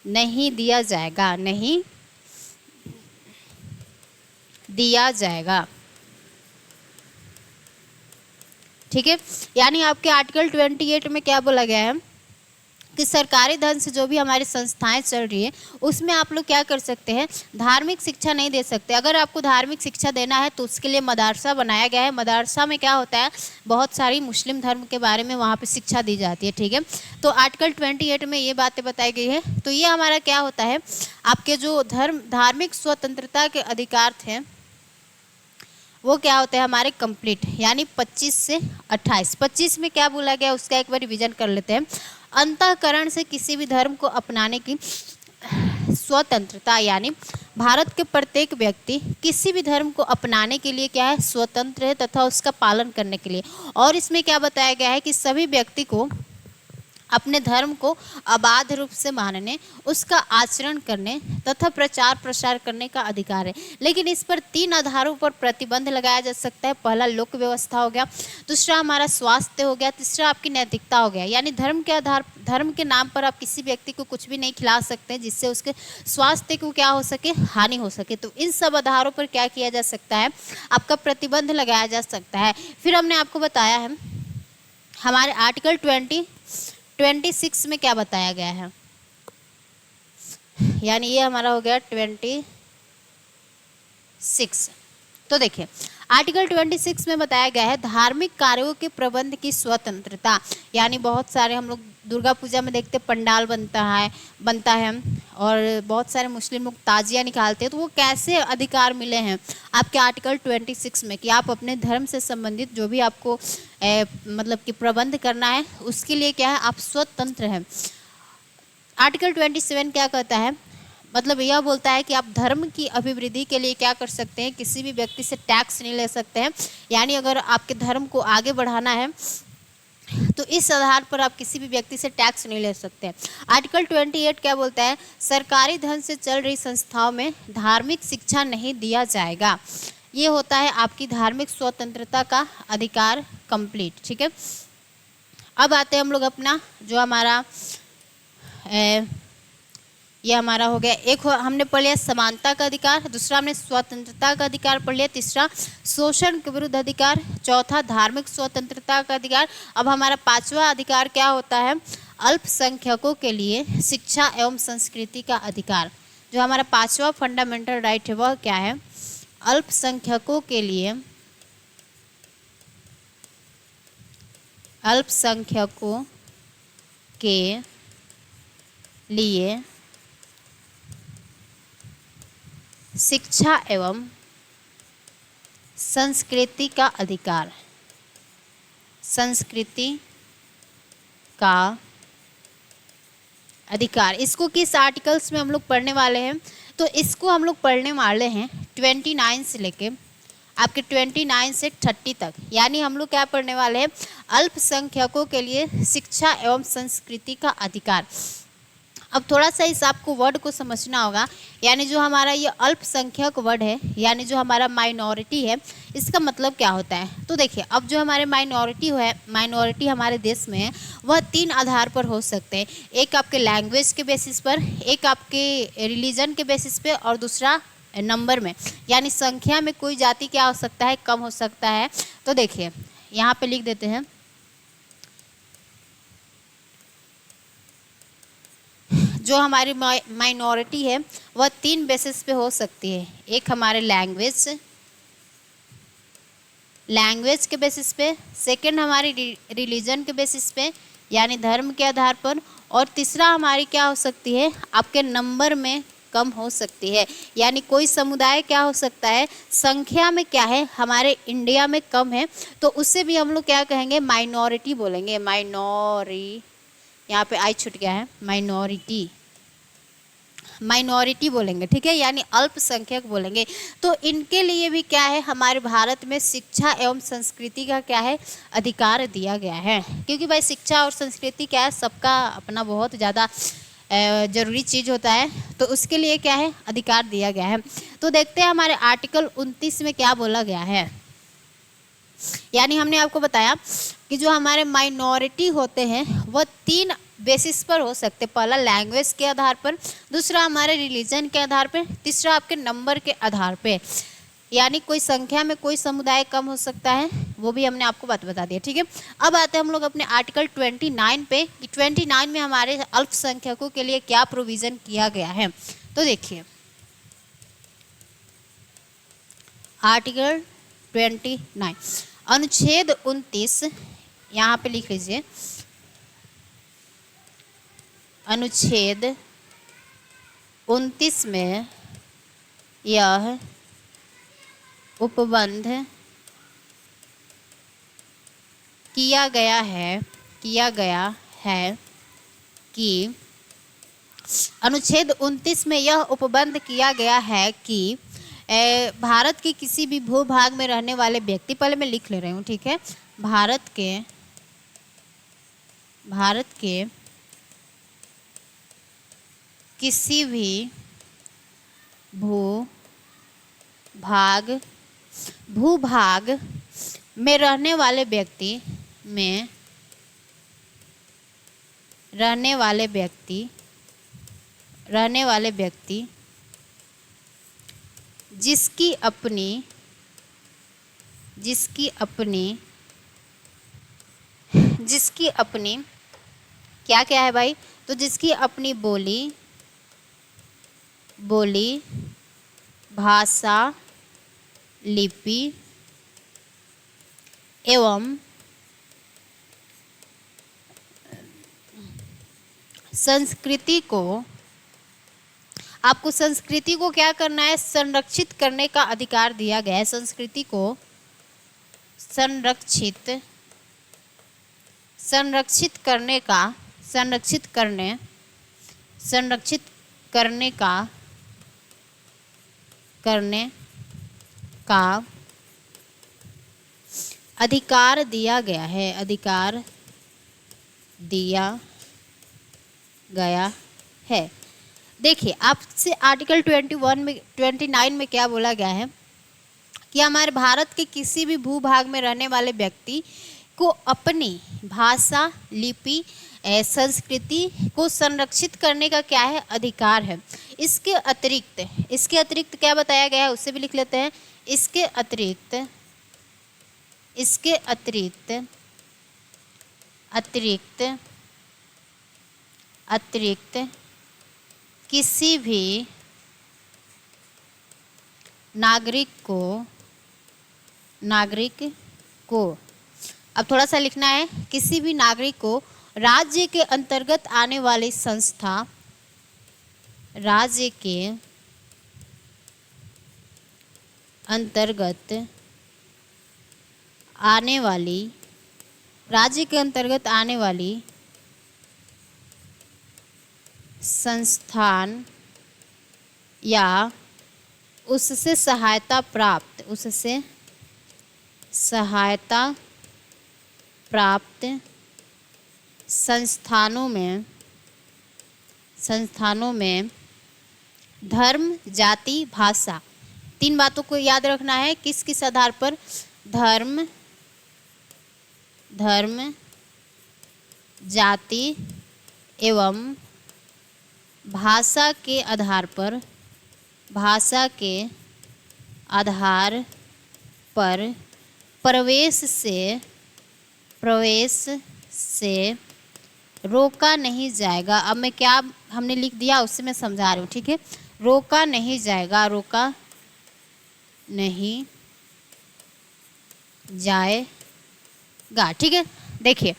नहीं दिया जाएगा, नहीं दिया जाएगा। ठीक है, यानी आपके आर्टिकल 28 में क्या बोला गया है कि सरकारी धन से जो भी हमारी संस्थाएं चल रही है उसमें आप लोग क्या कर सकते हैं, धार्मिक शिक्षा नहीं दे सकते। अगर आपको धार्मिक शिक्षा देना है तो उसके लिए मदरसा बनाया गया है। मदरसा में क्या होता है, बहुत सारी मुस्लिम धर्म के बारे में वहाँ पे शिक्षा दी जाती है। ठीक है, तो आर्टिकल 28 में ये बातें बताई गई है। तो ये हमारा क्या होता है, आपके जो धार्मिक स्वतंत्रता के अधिकार थे वो क्या होते हैं हमारे कंप्लीट, यानी 25 से 28। 25 में क्या बोला गया उसका एक बार रिवीजन कर लेते हैं। अंतःकरण से किसी भी धर्म को अपनाने की स्वतंत्रता, यानी भारत के प्रत्येक व्यक्ति किसी भी धर्म को अपनाने के लिए क्या है, स्वतंत्र है तथा उसका पालन करने के लिए। और इसमें क्या बताया गया है कि सभी व्यक्ति को अपने धर्म को अबाध रूप से मानने, उसका आचरण करने तथा प्रचार प्रसार करने का अधिकार है। लेकिन इस पर 3 आधारों पर प्रतिबंध लगाया जा सकता है। पहला लोक व्यवस्था हो गया, दूसरा हमारा स्वास्थ्य हो गया, तीसरा आपकी नैतिकता हो गया। यानी धर्म के नाम पर आप किसी व्यक्ति को कुछ भी नहीं खिला सकते जिससे उसके स्वास्थ्य को क्या हो सके, हानि हो सके। तो इन सब आधारों पर क्या किया जा सकता है, आपका प्रतिबंध लगाया जा सकता है। फिर हमने आपको बताया है हमारे आर्टिकल 26 में क्या बताया गया है, यानी ये हमारा हो गया 26। तो देखिए आर्टिकल 26 में बताया गया है धार्मिक कार्यों के प्रबंध की स्वतंत्रता। यानी बहुत सारे हम लोग दुर्गा पूजा में देखते पंडाल बनता है और बहुत सारे मुस्लिम लोग ताजिया निकालते हैं। तो वो कैसे अधिकार मिले हैं आपके आर्टिकल 26 में कि आप अपने धर्म से संबंधित जो भी आपको मतलब कि प्रबंध करना है उसके लिए क्या है, आप स्वतंत्र हैं। आर्टिकल 27 क्या कहता है, मतलब यह बोलता है कि आप धर्म की अभिवृद्धि के लिए क्या कर सकते हैं, किसी भी व्यक्ति से टैक्स नहीं ले सकते हैं। यानी अगर आपके धर्म को आगे बढ़ाना है तो इस आधार पर आप किसी भी व्यक्ति से टैक्स नहीं ले सकते। आर्टिकल 28 क्या बोलता है, सरकारी धन से चल रही संस्थाओं में धार्मिक शिक्षा नहीं दिया जाएगा। ये होता है आपकी धार्मिक स्वतंत्रता का अधिकार कंप्लीट। ठीक है, अब आते हैं हम लोग अपना जो हमारा ये हमारा हो गया, एक हमने पढ़ लिया समानता का अधिकार, दूसरा हमने स्वतंत्रता का अधिकार पढ़ लिया, तीसरा शोषण के विरुद्ध अधिकार, चौथा धार्मिक स्वतंत्रता का अधिकार। अब हमारा 5वां अधिकार क्या होता है, अल्पसंख्यकों के लिए शिक्षा एवं संस्कृति का अधिकार। जो हमारा 5वां फंडामेंटल राइट है वह क्या है, अल्पसंख्यकों के लिए शिक्षा एवं संस्कृति का अधिकार। संस्कृति का अधिकार, इसको किस आर्टिकल्स में हम लोग पढ़ने वाले हैं, तो इसको हम लोग पढ़ने वाले हैं 29 से लेके आपके 29 से 30 तक। यानी हम लोग क्या पढ़ने वाले हैं, अल्पसंख्यकों के लिए शिक्षा एवं संस्कृति का अधिकार। अब थोड़ा सा इस आपको वर्ड को समझना होगा, यानी जो हमारा ये अल्पसंख्यक वर्ड है, यानी जो हमारा माइनॉरिटी है, इसका मतलब क्या होता है। तो देखिए अब जो हमारे माइनॉरिटी हमारे देश में है वह 3 आधार पर हो सकते हैं। एक आपके लैंग्वेज के बेसिस पर, एक आपके रिलीजन के बेसिस पे, और दूसरा नंबर में, यानी संख्या में कोई जाति क्या हो सकता है, कम हो सकता है। तो देखिए यहाँ पे लिख देते हैं, जो हमारी माइनॉरिटी है वह 3 बेसिस पे हो सकती है। एक हमारे लैंग्वेज के बेसिस पे, सेकंड हमारी रिलीजन के बेसिस पे यानी धर्म के आधार पर, और तीसरा हमारी क्या हो सकती है, आपके नंबर में कम हो सकती है। यानी कोई समुदाय क्या हो सकता है, संख्या में क्या है, हमारे इंडिया में कम है, तो उससे भी हम लोग क्या कहेंगे, माइनॉरिटी बोलेंगे। यहाँ पे आई छूट गया है, माइनॉरिटी। माइनॉरिटी बोलेंगे, ठीक है, यानी अल्पसंख्यक बोलेंगे। तो इनके लिए भी क्या है, हमारे भारत में शिक्षा एवं संस्कृति का क्या है, अधिकार दिया गया है। क्योंकि भाई शिक्षा और संस्कृति क्या है, सबका अपना बहुत ज़्यादा जरूरी चीज़ होता है, तो उसके लिए क्या है, अधिकार दिया गया है। तो देखते हैं हमारे आर्टिकल 29 में क्या बोला गया है। यानी हमने आपको बताया कि जो हमारे माइनॉरिटी होते हैं वह 3 बेसिस पर हो सकते। पहला लैंग्वेज के आधार पर, दूसरा हमारे रिलीजन के आधार पर, तीसरा आपके नंबर के आधार पे। यानी कोई संख्या में कोई समुदाय कम हो सकता है, वो भी हमने आपको बता दिया, ठीक है। अब आते हैं हम लोग अपने आर्टिकल 29 पे कि 29 में हमारे अल्पसंख्यकों के लिए क्या प्रोविज़न किया गया है। तो देखिए आर्टिकल 29 अनुच्छेद 29, यहाँ पे लिख लीजिए अनुच्छेद 29 में यह उपबंध किया गया है कि अनुच्छेद 29 में यह उपबंध किया गया है कि भारत के किसी भी भूभाग में रहने वाले व्यक्ति, पहले मैं लिख ले रही हूँ, ठीक है, भारत के किसी भी भूभाग में रहने वाले व्यक्ति जिसकी अपनी क्या क्या है भाई, तो जिसकी अपनी बोली भाषा, लिपि एवं संस्कृति को, आपको संस्कृति को क्या करना है, संरक्षित करने का अधिकार दिया गया है। संस्कृति को संरक्षित करने का अधिकार दिया गया है। देखिए आपसे आर्टिकल 29 में क्या बोला गया है कि हमारे भारत के किसी भी भूभाग में रहने वाले व्यक्ति को अपनी भाषा, लिपि, संस्कृति को संरक्षित करने का क्या है, अधिकार है। इसके अतिरिक्त क्या बताया गया है उससे भी लिख लेते हैं। इसके अतिरिक्त किसी भी नागरिक को अब थोड़ा सा लिखना है, किसी भी नागरिक को राज्य के अंतर्गत आने वाली संस्था, राज्य के अंतर्गत आने वाली संस्थान या उससे सहायता प्राप्त संस्थानों में धर्म, जाति, भाषा, 3 बातों को याद रखना है। किस किस आधार पर, धर्म, जाति एवं भाषा के आधार पर प्रवेश से रोका नहीं जाएगा। अब मैं क्या हमने लिख दिया उससे मैं समझा रही हूँ, ठीक है। रोका नहीं जाएगा, ठीक है। देखिए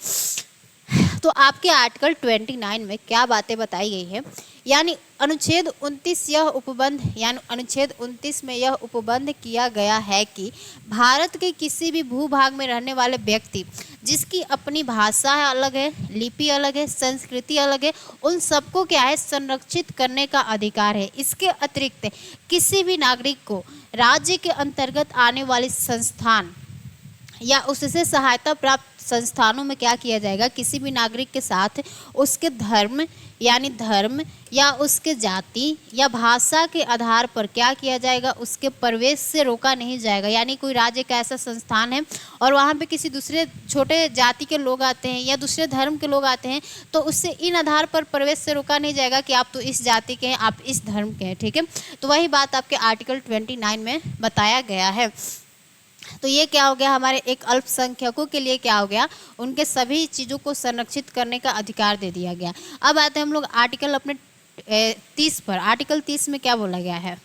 तो आपके आर्टिकल 29 में क्या बातें बताई गई है, यानी अनुच्छेद 29 यह उपबंध यानी अनुच्छेद 29 में यह उपबंध किया गया है कि भारत के किसी भी भूभाग में रहने वाले व्यक्ति जिसकी अपनी भाषा है अलग है, लिपि अलग है, संस्कृति अलग है, उन सबको क्या है संरक्षित करने का अधिकार है। इसके अतिरिक्त किसी भी नागरिक को राज्य के अंतर्गत आने वाले संस्थान या उससे सहायता प्राप्त संस्थानों में क्या किया जाएगा, किसी भी नागरिक के साथ उसके धर्म या उसके जाति या भाषा के आधार पर क्या किया जाएगा, उसके प्रवेश से रोका नहीं जाएगा। यानी कोई राज्य का ऐसा संस्थान है और वहाँ पे किसी दूसरे छोटे जाति के लोग आते हैं या दूसरे धर्म के लोग आते हैं, तो उससे इन आधार पर प्रवेश से रोका नहीं जाएगा कि आप तो इस जाति के हैं, आप इस धर्म के हैं। ठीक है, तो वही बात आपके आर्टिकल 29 में बताया गया है। तो ये क्या हो गया, हमारे एक अल्पसंख्यकों के लिए क्या हो गया, उनके सभी चीज़ों को संरक्षित करने का अधिकार दे दिया गया। अब आते हैं हम लोग आर्टिकल अपने 30 पर। आर्टिकल 30 में क्या बोला गया है,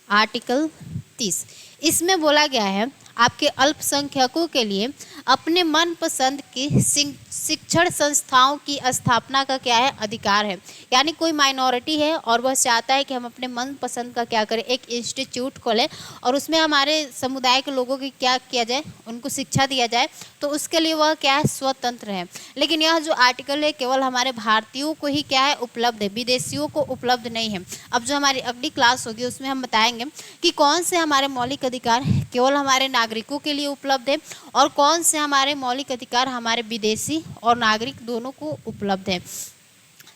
आर्टिकल 30 इसमें बोला गया है आपके अल्पसंख्यकों के लिए अपने मनपसंद की शिक्षण संस्थाओं की स्थापना का क्या है, अधिकार है। यानी कोई माइनॉरिटी है और वह चाहता है कि हम अपने मनपसंद का क्या करें, एक इंस्टीट्यूट खोलें और उसमें हमारे समुदाय के लोगों की क्या किया जाए, उनको शिक्षा दिया जाए, तो उसके लिए वह क्या है, स्वतंत्र है। लेकिन यह जो आर्टिकल है केवल हमारे भारतीयों को ही क्या है उपलब्ध है, विदेशियों को उपलब्ध नहीं है। अब जो हमारी अगली क्लास होगी उसमें हम बताएंगे कि कौन से हमारे मौलिक अधिकार केवल हमारे नागरिकों के लिए उपलब्ध है और कौन से हमारे मौलिक अधिकार हमारे विदेशी और नागरिक दोनों को उपलब्ध है।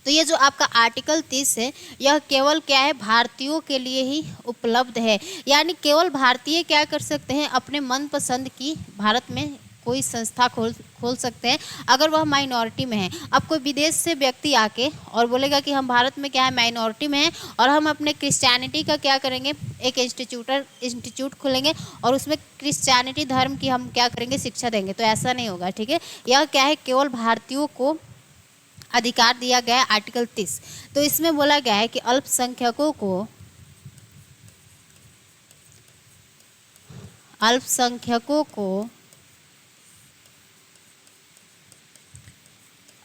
तो ये जो आपका आर्टिकल 30 है यह केवल क्या है, भारतीयों के लिए ही उपलब्ध है। यानी केवल भारतीय क्या कर सकते हैं, अपने मनपसंद की भारत में कोई संस्था खोल सकते हैं अगर वह माइनॉरिटी में है। अब कोई विदेश से व्यक्ति आके और बोलेगा कि हम भारत में क्या है, माइनॉरिटी में हैं और हम अपने क्रिश्चियनिटी का क्या करेंगे, एक इंस्टीट्यूट खोलेंगे और उसमें क्रिश्चियनिटी धर्म की हम क्या करेंगे, शिक्षा देंगे, तो ऐसा नहीं होगा। ठीक है, यह क्या है, केवल भारतीयों को अधिकार दिया गया है आर्टिकल 30। तो इसमें बोला गया है कि अल्पसंख्यकों को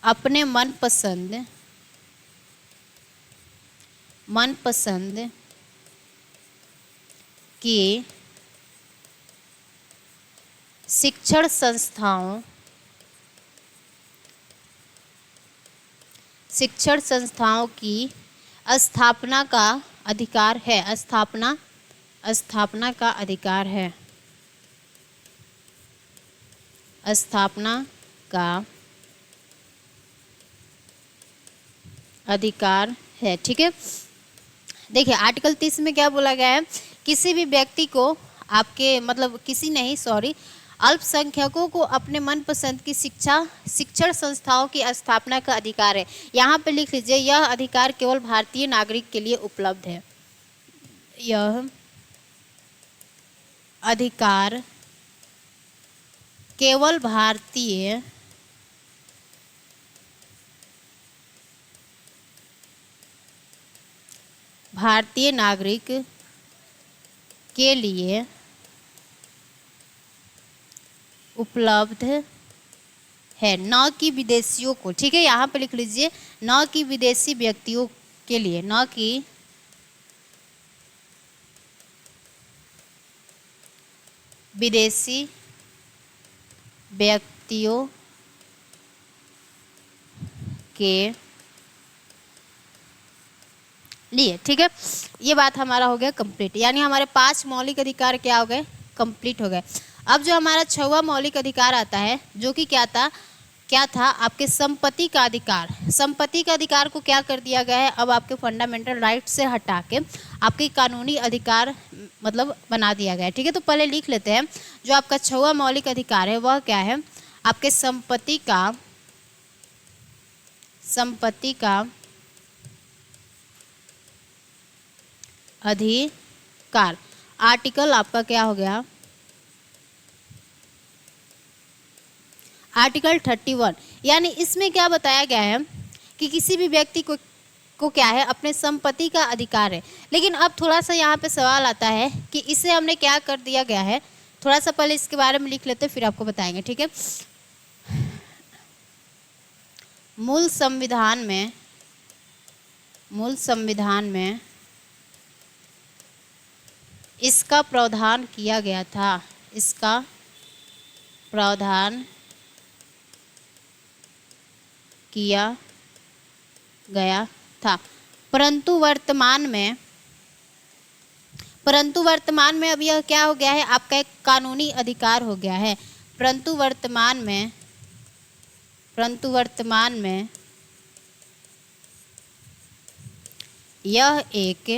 अपने मनपसंद की शिक्षण संस्थाओं की स्थापना का अधिकार है। स्थापना का अधिकार है। स्थापना का अधिकार है। ठीक है, देखिए आर्टिकल 30 में क्या बोला गया है, किसी भी व्यक्ति को आपके मतलब किसी नहीं सॉरी अल्पसंख्यकों को अपने मनपसंद की शिक्षण संस्थाओं की स्थापना का अधिकार है। यहाँ पे लिख लीजिए, यह अधिकार केवल भारतीय नागरिक के लिए उपलब्ध है। यह अधिकार केवल भारतीय नागरिक के लिए उपलब्ध है, न कि विदेशियों को। ठीक है, यहाँ पे लिख लीजिए, न कि विदेशी व्यक्तियों के लिए, न कि विदेशी व्यक्तियों के लिए। ठीक है, ये बात हमारा हो गया कंप्लीट। यानी हमारे 5 मौलिक अधिकार क्या हो गए, कंप्लीट हो गए। अब जो हमारा 6वां मौलिक अधिकार आता है जो कि क्या था आपके संपत्ति का अधिकार। संपत्ति का अधिकार को क्या कर दिया गया है, अब आपके फंडामेंटल राइट से हटा के आपके कानूनी अधिकार मतलब बना दिया गया है। ठीक है, तो पहले लिख लेते हैं, जो आपका 6वां मौलिक अधिकार है वह क्या है, आपके संपत्ति का अधिकार। आर्टिकल आपका क्या हो गया, आर्टिकल 31। यानी इसमें क्या बताया गया है कि किसी भी व्यक्ति को क्या है, अपने संपत्ति का अधिकार है। लेकिन अब थोड़ा सा यहाँ पे सवाल आता है कि इसे हमने क्या कर दिया गया है, थोड़ा सा पहले इसके बारे में लिख लेते हैं, फिर आपको बताएंगे, ठीक है। मूल संविधान में इसका प्रावधान किया गया था, इसका प्रावधान किया गया था, परंतु वर्तमान में अब यह क्या हो गया है, आपका एक कानूनी अधिकार हो गया है। परंतु वर्तमान में यह एक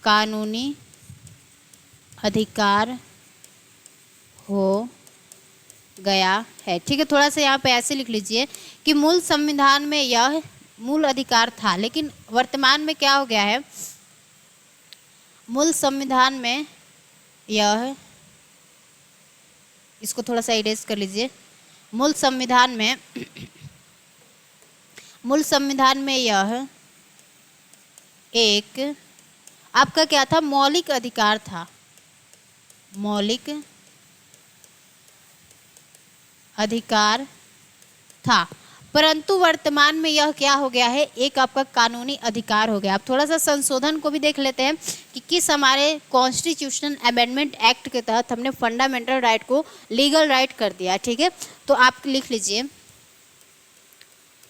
कानूनी अधिकार हो गया है, ठीक है। थोड़ा सा यहाँ पे ऐसे लिख लीजिए कि मूल संविधान में यह मूल अधिकार था, लेकिन वर्तमान में क्या हो गया है, मूल संविधान में यह, इसको थोड़ा सा इरेज कर लीजिए, मूल संविधान में यह एक आपका क्या था, मौलिक अधिकार था, मौलिक अधिकार था, परंतु वर्तमान में यह क्या हो गया है, एक आपका कानूनी अधिकार हो गया। अब थोड़ा सा संशोधन को भी देख लेते हैं कि किस हमारे कॉन्स्टिट्यूशनल अमेंडमेंट एक्ट के तहत हमने फंडामेंटल राइट को लीगल राइट कर दिया, ठीक है। तो आप लिख लीजिए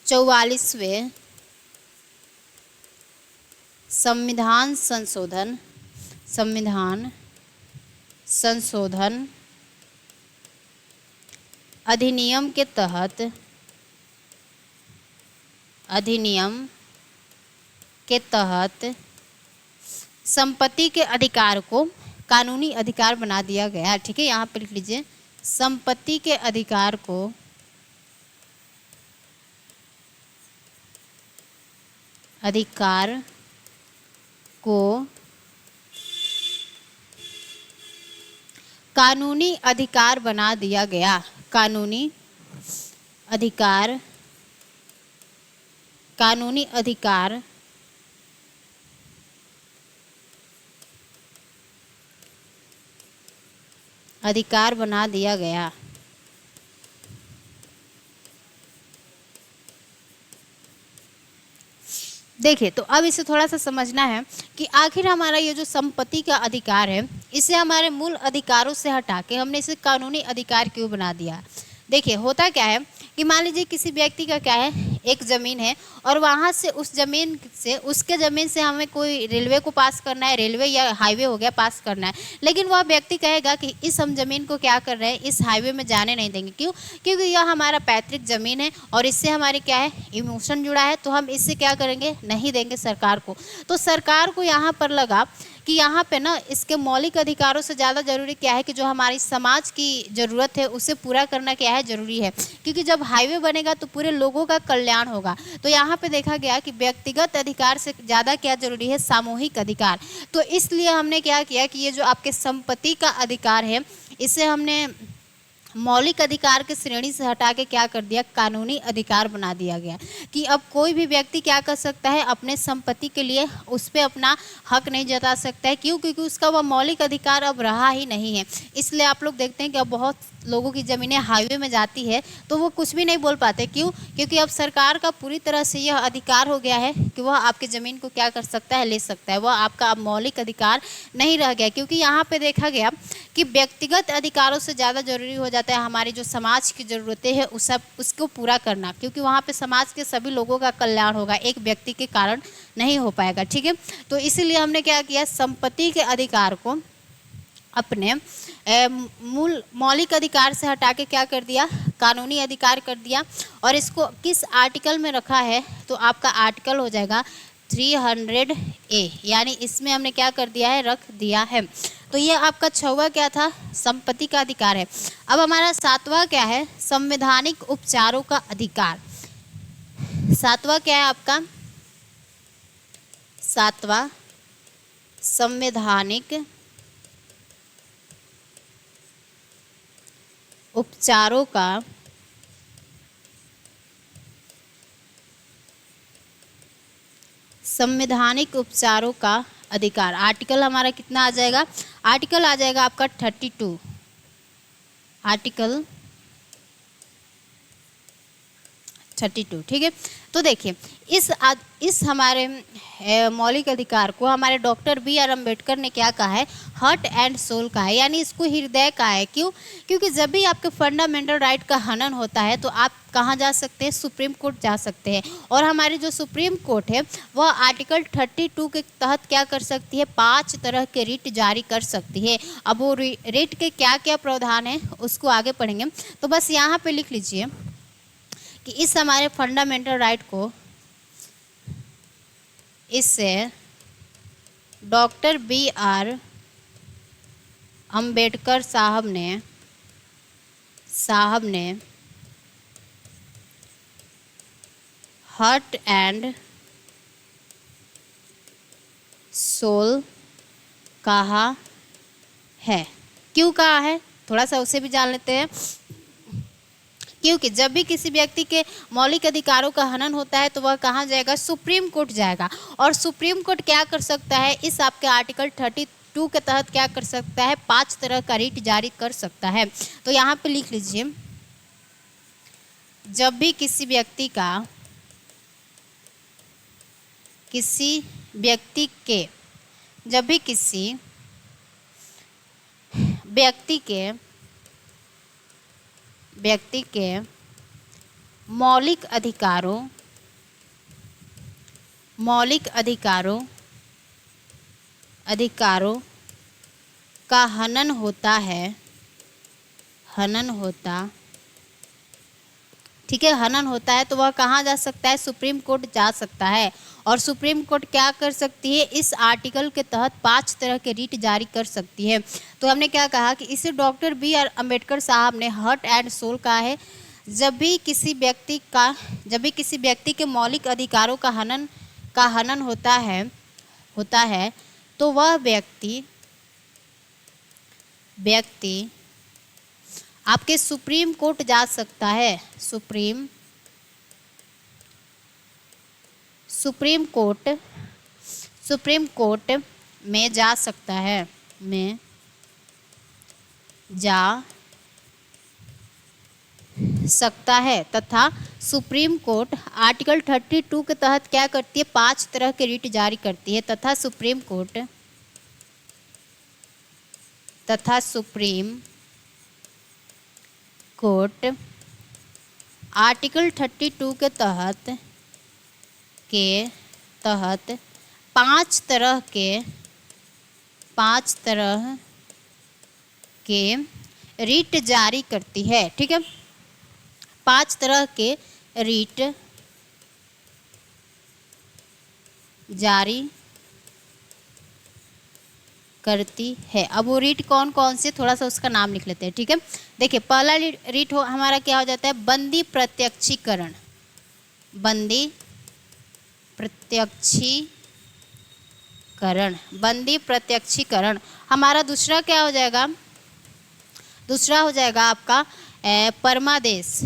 44वें संविधान संशोधन अधिनियम के तहत संपत्ति के अधिकार को कानूनी अधिकार बना दिया गया, ठीक है। यहाँ पे लिख लीजिए संपत्ति के अधिकार को कानूनी अधिकार बना दिया गया, कानूनी अधिकार बना दिया गया। देखिए, तो अब इसे थोड़ा सा समझना है कि आखिर हमारा ये जो संपत्ति का अधिकार है, इसे हमारे मूल अधिकारों से हटा के हमने इसे कानूनी अधिकार क्यों बना दिया। देखिए, होता क्या है कि मान लीजिए किसी व्यक्ति का क्या है, एक ज़मीन है और वहाँ से उसके ज़मीन से हमें कोई रेलवे को पास करना है, रेलवे या हाईवे हो गया पास करना है, लेकिन वह व्यक्ति कहेगा कि इस हम ज़मीन को क्या कर रहे हैं, इस हाईवे में जाने नहीं देंगे। क्यों? क्योंकि यह हमारा पैतृक ज़मीन है और इससे हमारे क्या है, इमोशन जुड़ा है, तो हम इससे क्या करेंगे, नहीं देंगे सरकार को। तो सरकार को यहाँ पर लगा कि यहाँ पे ना इसके मौलिक अधिकारों से ज़्यादा ज़रूरी क्या है कि जो हमारी समाज की ज़रूरत है उसे पूरा करना क्या है, ज़रूरी है। क्योंकि जब हाईवे बनेगा तो पूरे लोगों का कल्याण होगा। तो यहाँ पे देखा गया कि व्यक्तिगत अधिकार से ज़्यादा क्या ज़रूरी है, सामूहिक अधिकार। तो इसलिए हमने क्या किया कि ये जो आपके संपत्ति का अधिकार है, इसे हमने मौलिक अधिकार के श्रेणी से हटा के क्या कर दिया, कानूनी अधिकार बना दिया गया कि अब कोई भी व्यक्ति क्या कर सकता है, अपने संपत्ति के लिए उस पर अपना हक नहीं जता सकता है। क्यों? क्योंकि उसका वह मौलिक अधिकार अब रहा ही नहीं है। इसलिए आप लोग देखते हैं कि अब बहुत लोगों की ज़मीनें हाईवे में जाती है तो वो कुछ भी नहीं बोल पाते। क्यों? क्योंकि अब सरकार का पूरी तरह से यह अधिकार हो गया है कि वह आपकी ज़मीन को क्या कर सकता है, ले सकता है। वह आपका अब मौलिक अधिकार नहीं रह गया, क्योंकि यहाँ पे देखा गया कि व्यक्तिगत अधिकारों से ज़्यादा जरूरी हो जाता है हमारी जो समाज की ज़रूरतें हैं उसको पूरा करना, क्योंकि वहाँ पे समाज के सभी लोगों का कल्याण होगा, एक व्यक्ति के कारण नहीं हो पाएगा, ठीक है। तो इसीलिए हमने क्या किया, संपत्ति के अधिकार को अपने मूल मौलिक अधिकार से हटा के क्या कर दिया, कानूनी अधिकार कर दिया। और इसको किस आर्टिकल में रखा है, तो आपका आर्टिकल हो जाएगा 300A, यानी इसमें हमने क्या कर दिया है, रख दिया है। तो ये आपका 6वां क्या था, संपत्ति का अधिकार है। अब हमारा 7वां क्या है, संवैधानिक उपचारों का अधिकार। 7वां क्या है आपका, 7वां संवैधानिक उपचारों का अधिकार। आर्टिकल हमारा कितना आ जाएगा, आर्टिकल आ जाएगा आपका 32, आर्टिकल 32। ठीक है, तो देखिए इस हमारे मौलिक अधिकार को हमारे डॉक्टर बी आर अम्बेडकर ने क्या कहा है, हार्ट एंड सोल कहा है, यानी इसको हृदय कहा है। क्यों? क्योंकि जब भी आपके फंडामेंटल राइट का हनन होता है तो आप कहाँ जा सकते हैं, सुप्रीम कोर्ट जा सकते हैं। और हमारी जो सुप्रीम कोर्ट है वह आर्टिकल 32 के तहत क्या कर सकती है, 5 तरह के रिट जारी कर सकती है। अब वो रिट के क्या क्या प्रावधान है उसको आगे पढ़ेंगे। तो बस यहाँ पे लिख लीजिए कि इस हमारे फंडामेंटल राइट को इससे डॉक्टर बी आर अम्बेडकर साहब ने हार्ट एंड सोल कहा है। क्यों कहा है, थोड़ा सा उसे भी जान लेते हैं। क्योंकि जब भी किसी व्यक्ति के मौलिक अधिकारों का हनन होता है तो वह कहाँ जाएगा, सुप्रीम कोर्ट जाएगा। और सुप्रीम कोर्ट क्या कर सकता है, इस आपके आर्टिकल 32 के तहत क्या कर सकता है, 5 तरह का रिट जारी कर सकता है। तो यहाँ पे लिख लीजिए, जब भी किसी व्यक्ति के मौलिक अधिकारों का हनन होता, ठीक है, हनन होता है तो वह कहाँ जा सकता है, सुप्रीम कोर्ट जा सकता है। और सुप्रीम कोर्ट क्या कर सकती है, इस आर्टिकल के तहत 5 तरह के रिट जारी कर सकती है। तो हमने क्या कहा कि इसे डॉक्टर बी आर अम्बेडकर साहब ने हार्ट एंड सोल कहा है। जब भी किसी व्यक्ति के मौलिक अधिकारों का हनन होता है तो वह व्यक्ति आपके सुप्रीम कोर्ट जा सकता है, सुप्रीम कोर्ट में जा सकता है तथा सुप्रीम कोर्ट आर्टिकल 32 के तहत क्या करती है, 5 तरह के रिट जारी करती है तथा सुप्रीम कोर्ट आर्टिकल 32 के तहत 5 तरह के रिट जारी करती है। ठीक है, 5 तरह के रिट जारी करती है। अब वो रीट कौन कौन से, थोड़ा सा उसका नाम लिख लेते हैं। ठीक है, देखिए पहला रीट हमारा क्या हो जाता है, बंदी प्रत्यक्षीकरण। बंदी प्रत्यक्षीकरण। हमारा दूसरा क्या हो जाएगा, दूसरा हो जाएगा आपका परमादेश।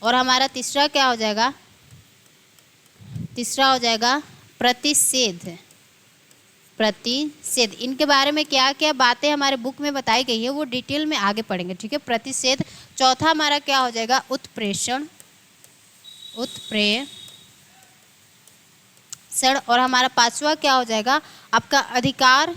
और हमारा तीसरा क्या हो जाएगा, तीसरा हो जाएगा प्रतिषेध। इनके बारे में क्या क्या बातें हमारे बुक में बताई गई है वो डिटेल में आगे पढ़ेंगे। ठीक है, प्रतिषेध। चौथा हमारा क्या हो जाएगा, उत्प्रेषण। और हमारा पांचवा क्या हो जाएगा आपका अधिकार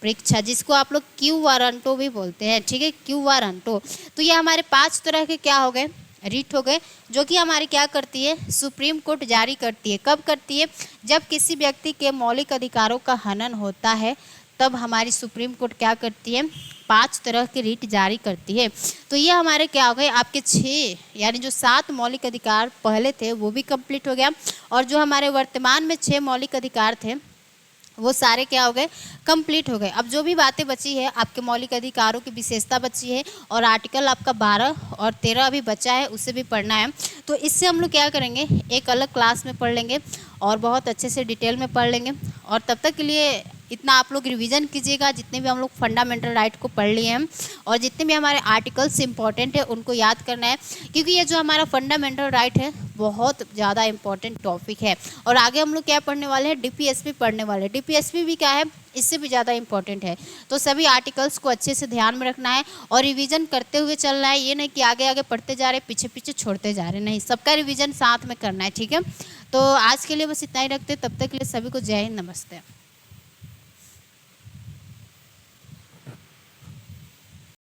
परीक्षा, जिसको आप लोग क्यू वारंटो भी बोलते हैं। ठीक है, क्यू वारंटो। तो ये हमारे 5 तरह के क्या हो गए, रिट हो गए, जो कि हमारी क्या करती है, सुप्रीम कोर्ट जारी करती है। कब करती है, जब किसी व्यक्ति के मौलिक अधिकारों का हनन होता है तब हमारी सुप्रीम कोर्ट क्या करती है, 5 तरह के रिट जारी करती है। तो ये हमारे क्या हो गए, आपके 6 यानी जो 7 मौलिक अधिकार पहले थे वो भी कंप्लीट हो गया, और जो हमारे वर्तमान में 6 मौलिक अधिकार थे वो सारे क्या हो गए, कंप्लीट हो गए। अब जो भी बातें बची है, आपके मौलिक अधिकारों की विशेषता बची है, और आर्टिकल आपका 12 और 13 अभी बचा है, उसे भी पढ़ना है। तो इससे हम लोग क्या करेंगे, एक अलग क्लास में पढ़ लेंगे और बहुत अच्छे से डिटेल में पढ़ लेंगे। और तब तक के लिए इतना आप लोग रिवीजन कीजिएगा, जितने भी हम लोग फंडामेंटल राइट को पढ़ लिए हैं और जितने भी हमारे आर्टिकल्स इंपॉर्टेंट है उनको याद करना है, क्योंकि ये जो हमारा फंडामेंटल राइट है बहुत ज़्यादा इंपॉर्टेंट टॉपिक है। और आगे हम लोग क्या पढ़ने वाले हैं, डीपीएसपी पढ़ने वाले हैं। डीपीएसपी भी क्या है, इससे भी ज़्यादा इंपॉर्टेंट है। तो सभी आर्टिकल्स को अच्छे से ध्यान में रखना है और रिवीजन करते हुए चलना है। ये नहीं कि आगे आगे पढ़ते जा रहे पीछे पीछे छोड़ते जा रहे, नहीं, सबका रिवीजन साथ में करना है, ठीक है। तो आज के लिए बस इतना ही रखते, तब तक के लिए सभी को जय हिंद, नमस्ते।